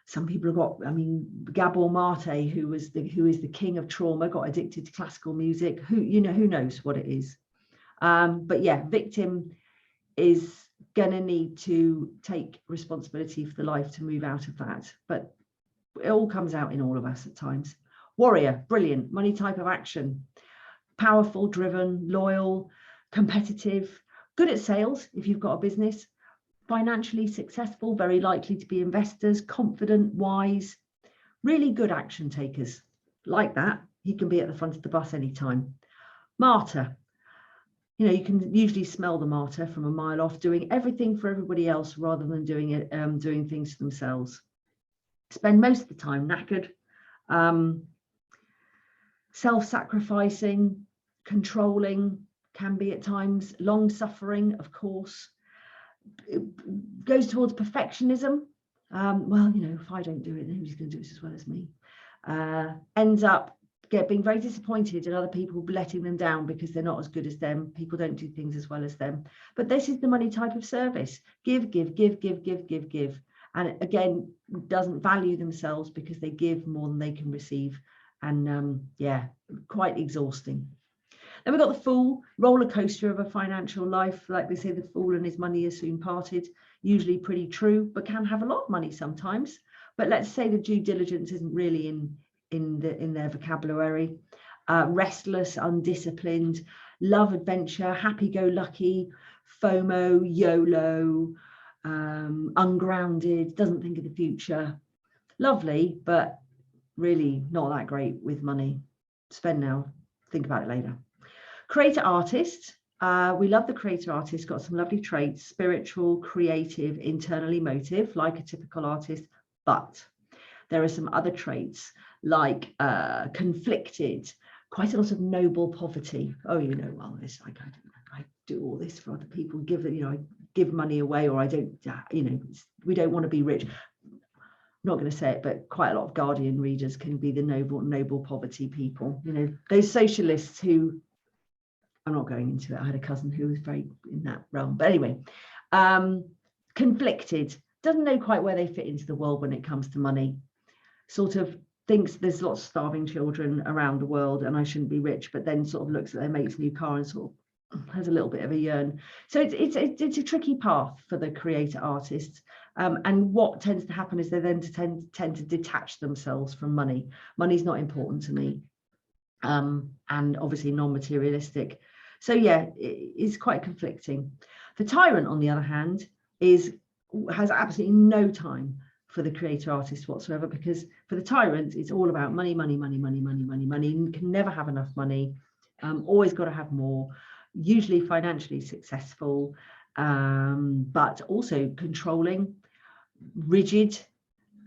Some people have got, I mean, Gabor Mate, who is the king of trauma, got addicted to classical music. Who knows what it is. But yeah, victim is going to need to take responsibility for the life to move out of that. But it all comes out in all of us at times. Warrior, brilliant, money type of action. Powerful, driven, loyal, competitive, good at sales if you've got a business. Financially successful, very likely to be investors, confident, wise, really good action takers. Like that, he can be at the front of the bus anytime. Martyr. You can usually smell the martyr from a mile off, doing everything for everybody else rather than doing things for themselves. Spend most of the time knackered, self-sacrificing, controlling, can be at times, long-suffering, of course. It goes towards perfectionism. Well, if I don't do it, then who's going to do it as well as me? Ends up being very disappointed in other people letting them down because they're not as good as them. People don't do things as well as them. But this is the money type of service. Give, give, give, give, give, give, give. And again, doesn't value themselves because they give more than they can receive. And yeah, quite exhausting. Then we've got the fool, roller coaster of a financial life. Like they say, the fool and his money is soon parted. Usually pretty true, but can have a lot of money sometimes. But let's say the due diligence isn't really in their vocabulary. Restless, undisciplined, love adventure, happy-go-lucky, FOMO, YOLO, ungrounded, doesn't think of the future. Lovely, but really not that great with money. Spend now, think about it later. Creator artist. We love the creator artist, got some lovely traits: spiritual, creative, internal emotive, like a typical artist, but there are some other traits like conflicted, quite a lot of noble poverty. Oh, you know, well, it's like I do all this for other people, give it, you know, I give money away, or I don't, you know, we don't want to be rich. I'm not going to say it, but quite a lot of Guardian readers can be the noble poverty people. You know, those socialists who, I'm not going into it. I had a cousin who was very in that realm. But anyway, conflicted, doesn't know quite where they fit into the world when it comes to money, sort of thinks there's lots of starving children around the world and I shouldn't be rich, but then sort of looks at their mate's new car and sort of has a little bit of a yearn. So it's a tricky path for the creator artists. And what tends to happen is they then tend to detach themselves from money. Money's not important to me. And obviously non-materialistic. So yeah, it's quite conflicting. The tyrant, on the other hand, has absolutely no time for the creator artist whatsoever, because for the tyrant, it's all about money, money, money, money, money, money, money. You can never have enough money. Always got to have more. Usually financially successful, but also controlling, rigid,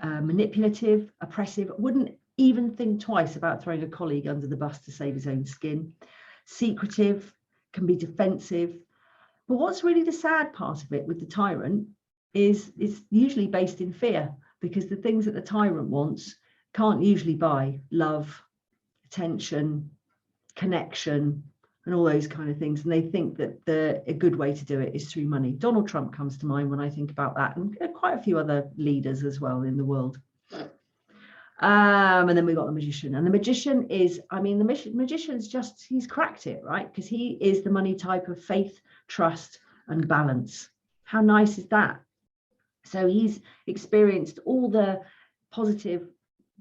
manipulative, oppressive. Wouldn't even think twice about throwing a colleague under the bus to save his own skin. Secretive, can be defensive. But what's really the sad part of it with the tyrant is it's usually based in fear, because the things that the tyrant wants can't usually buy love, attention, connection, and all those kind of things. And they think that a good way to do it is through money. Donald Trump comes to mind when I think about that, and quite a few other leaders as well in the world. And then we've got the magician, and the magician is, I mean, the magician's just, he's cracked it, right? Because he is the money type of faith, trust, and balance. How nice is that? So he's experienced all the positive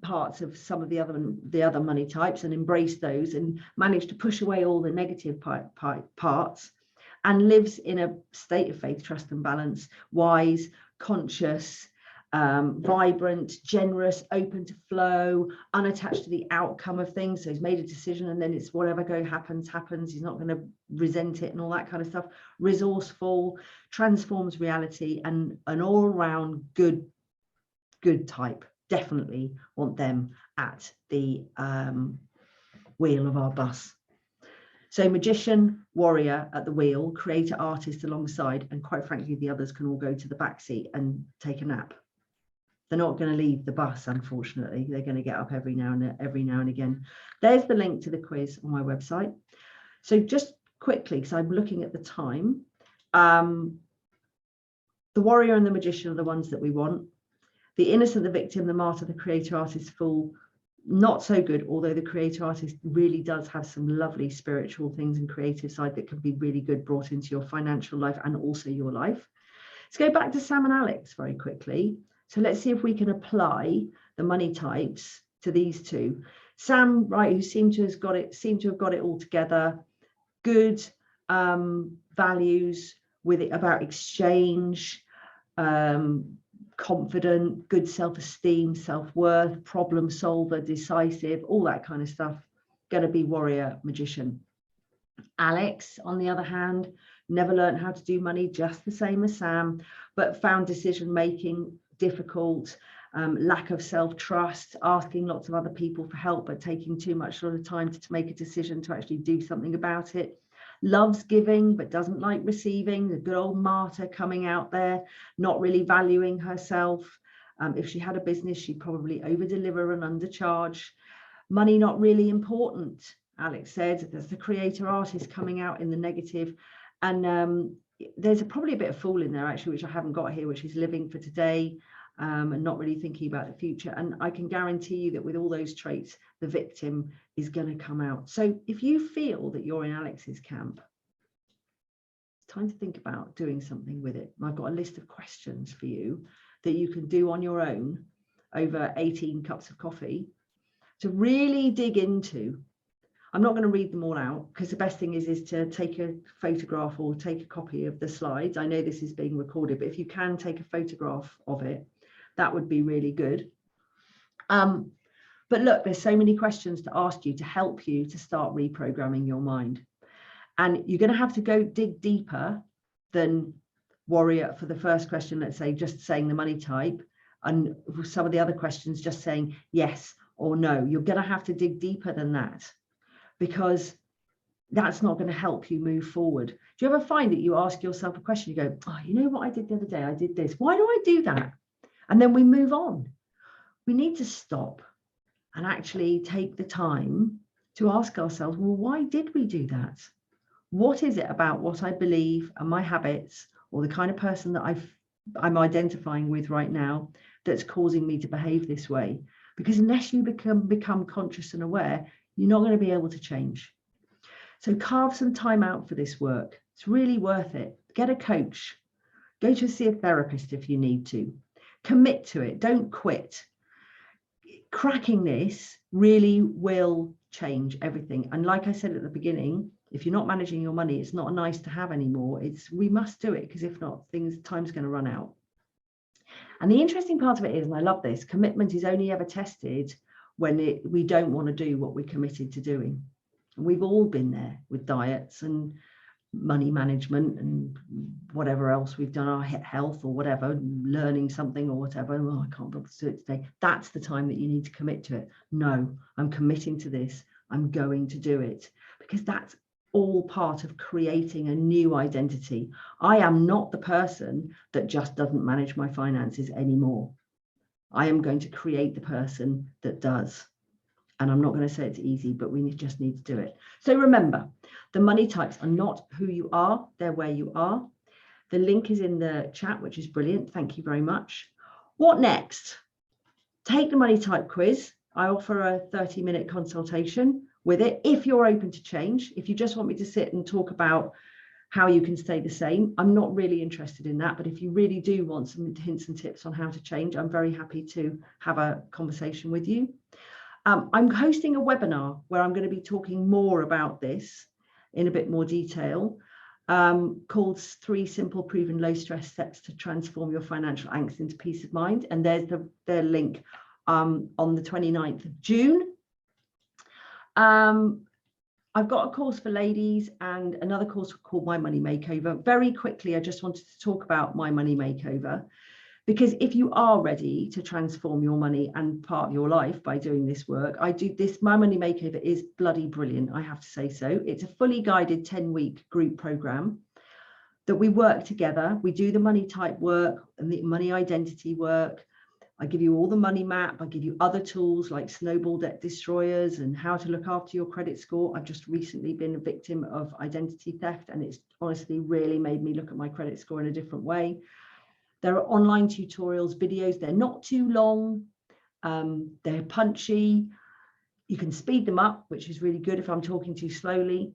parts of some of the other money types and embraced those, and managed to push away all the negative parts, and lives in a state of faith, trust, and balance, wise, conscious, vibrant, generous, open to flow, unattached to the outcome of things. So he's made a decision and then it's whatever happens. He's not going to resent it and all that kind of stuff. Resourceful, transforms reality, and an all-round good type. Definitely want them at the wheel of our bus. So magician, warrior at the wheel, creator, artist alongside, and quite frankly, the others can all go to the back seat and take a nap. They're not going to leave the bus, unfortunately. They're going to get up every now and again. There's the link to the quiz on my website. So just quickly, because I'm looking at the time, the warrior and the magician are the ones that we want. The innocent, the victim, the martyr, the creator, artist, fool, not so good, although the creator artist really does have some lovely spiritual things and creative side that can be really good brought into your financial life and also your life. Let's go back to Sam and Alex very quickly. So let's see if we can apply the money types to these two. Sam, right, who seemed to have got it all together. Good values with it about exchange, confident, good self-esteem, self-worth, problem solver, decisive, all that kind of stuff. Going to be warrior, magician. Alex, on the other hand, never learned how to do money, just the same as Sam, but found decision making difficult, lack of self-trust, asking lots of other people for help, but taking too much sort of time to make a decision to actually do something about it. Loves giving, but doesn't like receiving. The good old martyr coming out there, not really valuing herself. If she had a business, she'd probably over-deliver and undercharge. Money not really important, Alex said. That's the creator artist coming out in the negative. And there's probably a bit of fool in there, actually, which I haven't got here, which is living for today and not really thinking about the future. And I can guarantee you that with all those traits, the victim is going to come out. So if you feel that you're in Alex's camp, it's time to think about doing something with it. And I've got a list of questions for you that you can do on your own over 18 cups of coffee to really dig into. I'm not going to read them all out, because the best thing is to take a photograph or take a copy of the slides. I know this is being recorded, but if you can take a photograph of it, that would be really good. But look, there's so many questions to ask you to help you to start reprogramming your mind. And you're going to have to go dig deeper than warrior for the first question, let's say, just saying the money type, and some of the other questions just saying yes or no. You're going to have to dig deeper than that, because that's not going to help you move forward. Do you ever find that you ask yourself a question, you go, oh, you know what I did the other day? I did this. Why do I do that? And then we move on. We need to stop and actually take the time to ask ourselves, well, why did we do that? What is it about what I believe and my habits, or the kind of person that I'm identifying with right now, that's causing me to behave this way? Because unless you become conscious and aware, you're not going to be able to change. So carve some time out for this work. It's really worth it. Get a coach. Go to see a therapist if you need to. Commit to it. Don't quit. Cracking this really will change everything. And like I said at the beginning, if you're not managing your money, it's not nice to have anymore. We must do it, because if not, time's going to run out. And the interesting part of it is, and I love this, commitment is only ever tested when we don't want to do what we're committed to doing. And we've all been there with diets and money management and whatever else we've done, our health or whatever, learning something or whatever. Oh, I can't bother to do it today. That's the time that you need to commit to it. No, I'm committing to this. I'm going to do it, because that's all part of creating a new identity. I am not the person that just doesn't manage my finances anymore. I am going to create the person that does. And I'm not going to say it's easy, but we just need to do it. So remember, the money types are not who you are, they're where you are. The link is in the chat, which is brilliant. Thank you very much. What next? Take the money type quiz. I offer a 30-minute consultation with it if you're open to change. If you just want me to sit and talk about how you can stay the same, I'm not really interested in that. But if you really do want some hints and tips on how to change, I'm very happy to have a conversation with you. I'm hosting a webinar where I'm going to be talking more about this in a bit more detail, called 3 Simple Proven Low Stress Steps to Transform Your Financial Angst into Peace of Mind. And there's the link on the 29th of June. I've got a course for ladies and another course called My Money Makeover. Very quickly, I just wanted to talk about My Money Makeover, because if you are ready to transform your money and part of your life by doing this work, I do this. My Money Makeover is bloody brilliant, I have to say so. It's a fully guided 10-week group program that we work together. We do the money type work and the money identity work. I give you all the money map. I give you other tools like snowball debt destroyers and how to look after your credit score. I've just recently been a victim of identity theft, and it's honestly really made me look at my credit score in a different way. There are online tutorials, videos. They're not too long. They're punchy. You can speed them up, which is really good if I'm talking too slowly.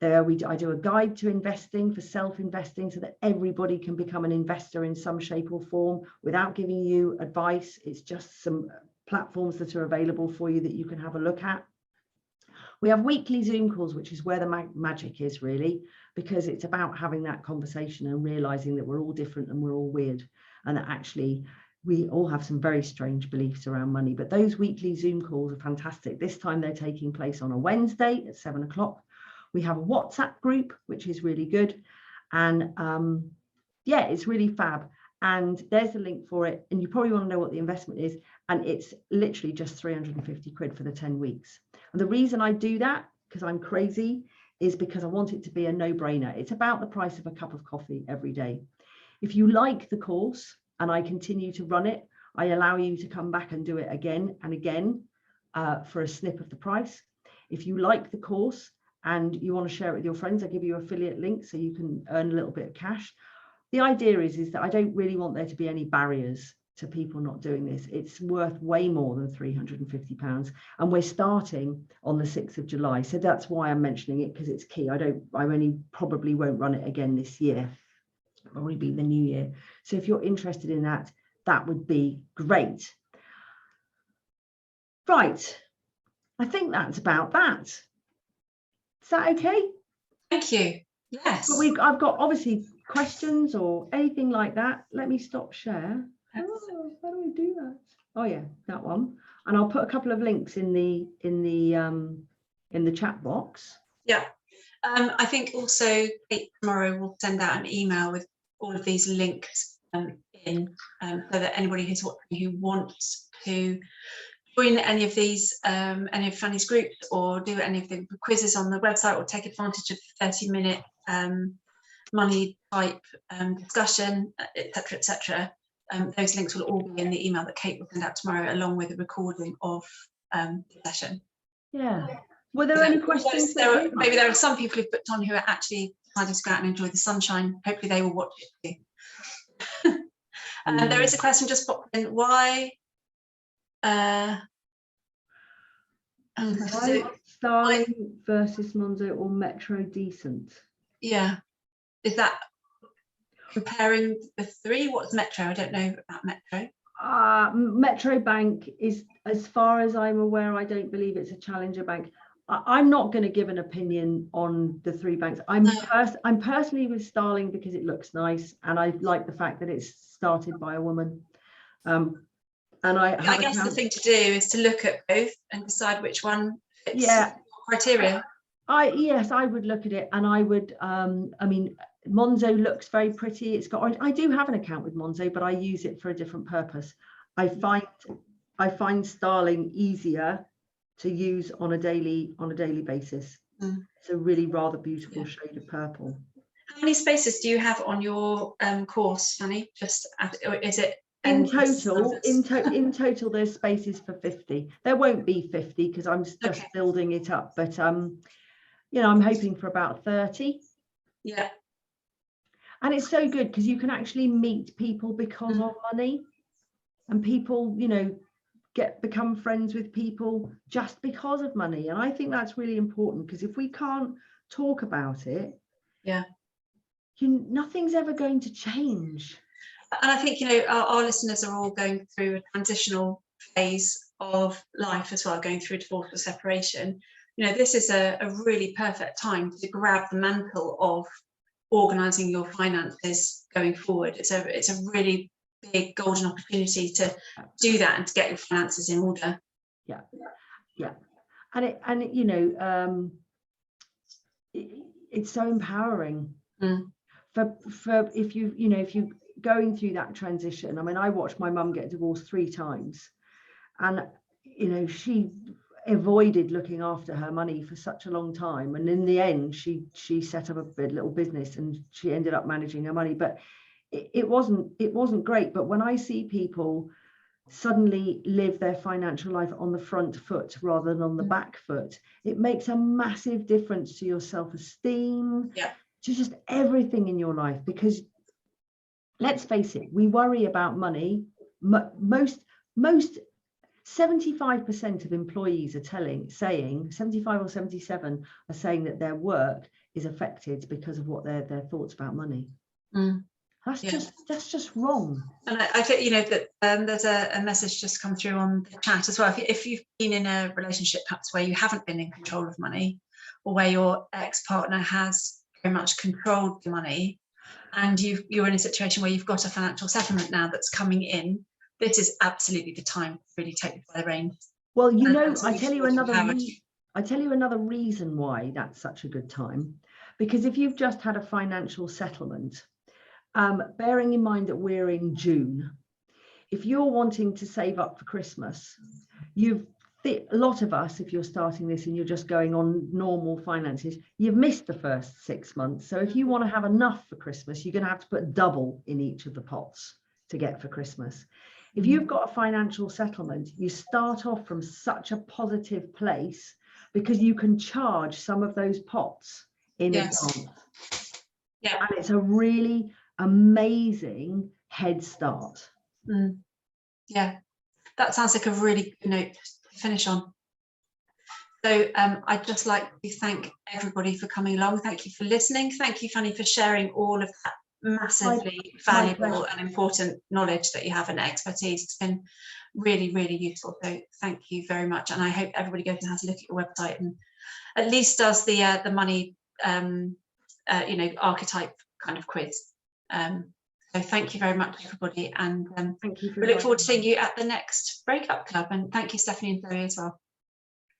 I do a guide to investing for self-investing so that everybody can become an investor in some shape or form without giving you advice. It's just some platforms that are available for you that you can have a look at. We have weekly Zoom calls, which is where the magic is really, because it's about having that conversation and realizing that we're all different and we're all weird, and that actually we all have some very strange beliefs around money. But those weekly Zoom calls are fantastic. This time they're taking place on a Wednesday at 7 o'clock. We have a WhatsApp group, which is really good. And yeah, it's really fab. And there's a link for it. And you probably want to know what the investment is. And it's literally just 350 quid for the 10 weeks. And the reason I do that, because I'm crazy, is because I want it to be a no-brainer. It's about the price of a cup of coffee every day. If you like the course and I continue to run it, I allow you to come back and do it again and again for a snip of the price. If you like the course and you want to share it with your friends, I give you affiliate links so you can earn a little bit of cash. The idea is that I don't really want there to be any barriers to people not doing this. It's worth way more than £350, and we're starting on the 6th of July. So that's why I'm mentioning it, because it's key. I only probably won't run it again this year. It'll probably be the new year. So if you're interested in that, that would be great. Right. I think that's about that. Is that okay? Thank you. Yes. But I've got obviously questions or anything like that. Let me stop share. Oh, how do I do that? Oh yeah, that one. And I'll put a couple of links in the chat box. Yeah. I think also Kate tomorrow will send out an email with all of these links in, so that anybody who's watching who wants to join any of these, any of Fanny's groups, or do any of the quizzes on the website, or take advantage of the 30-minute money type discussion, etc., etc. Those links will all be in the email that Kate will send out tomorrow, along with a recording of the session. Yeah. Were there any questions? Maybe there are some people who've booked on who are actually deciding to go out and enjoy the sunshine. Hopefully they will watch it too. There is a question just popped in. Why Starling versus Monzo or Metro decent? Yeah. Is that comparing the three? What's Metro? I don't know about Metro. Metro Bank is, as far as I'm aware, I don't believe it's a challenger bank. I'm not going to give an opinion on the three banks. I'm personally with Starling because it looks nice, and I like the fact that it's started by a woman. And I guess the thing to do is to look at both and decide which one fits criteria. Yes, I would look at it, and I would. I mean, Monzo looks very pretty. It's got. I do have an account with Monzo, but I use it for a different purpose. I find Starling easier to use on a daily basis. It's a really rather beautiful shade of purple. How many spaces do you have on your course, Fanny? Just or is it in total there's spaces for 50. There won't be 50 because I'm just building it up, but you know, I'm hoping for about 30. Yeah. And it's so good because you can actually meet people because of money, and people, you know, become friends with people just because of money. And I think that's really important, because if we can't talk about it, nothing's ever going to change. And I think, you know, our listeners are all going through a transitional phase of life as well, going through divorce or separation. You know, this is a really perfect time to grab the mantle of organising your finances going forward. It's a really big golden opportunity to do that and to get your finances in order. Yeah. And you know, it's so empowering for if you going through that transition. I mean, I watched my mum get divorced 3 times, and you know, she avoided looking after her money for such a long time, and in the end she set up a little business and she ended up managing her money, but it wasn't great. But when I see people suddenly live their financial life on the front foot rather than on the back foot, it makes a massive difference to your self-esteem, to just everything in your life. Because let's face it, we worry about money. Most 75% of employees are saying 75 or 77 are saying that their work is affected because of what their thoughts about money. That's just wrong. And I think, you know, that there's a message just come through on the chat as well. If you've been in a relationship perhaps where you haven't been in control of money, or where your ex-partner has very much controlled the money, and you're in a situation where you've got a financial settlement now that's coming in, this is absolutely the time to really take it by the reins. Well, you know, I tell you another reason why that's such a good time. Because if you've just had a financial settlement, bearing in mind that we're in June, if you're wanting to save up for Christmas, a lot of us, if you're starting this and you're just going on normal finances, you've missed the first 6 months. So if you want to have enough for Christmas, you're going to have to put double in each of the pots to get for Christmas. If you've got a financial settlement, you start off from such a positive place, because you can charge some of those pots in advance. Yeah. And it's a really amazing head start. Yeah, that sounds like a really good note to finish on. So I'd just like to thank everybody for coming along. Thank you for listening. Thank you, Fanny, for sharing all of that massively valuable and important knowledge that you have and expertise. It's been really, really useful. So thank you very much. And I hope everybody goes and has a look at your website and at least does the money, you know, archetype kind of quiz. So thank you very much, everybody, and thank you. We look forward to seeing you at the next Break-Up Club. And thank you, Stephanie and Zoe, as well.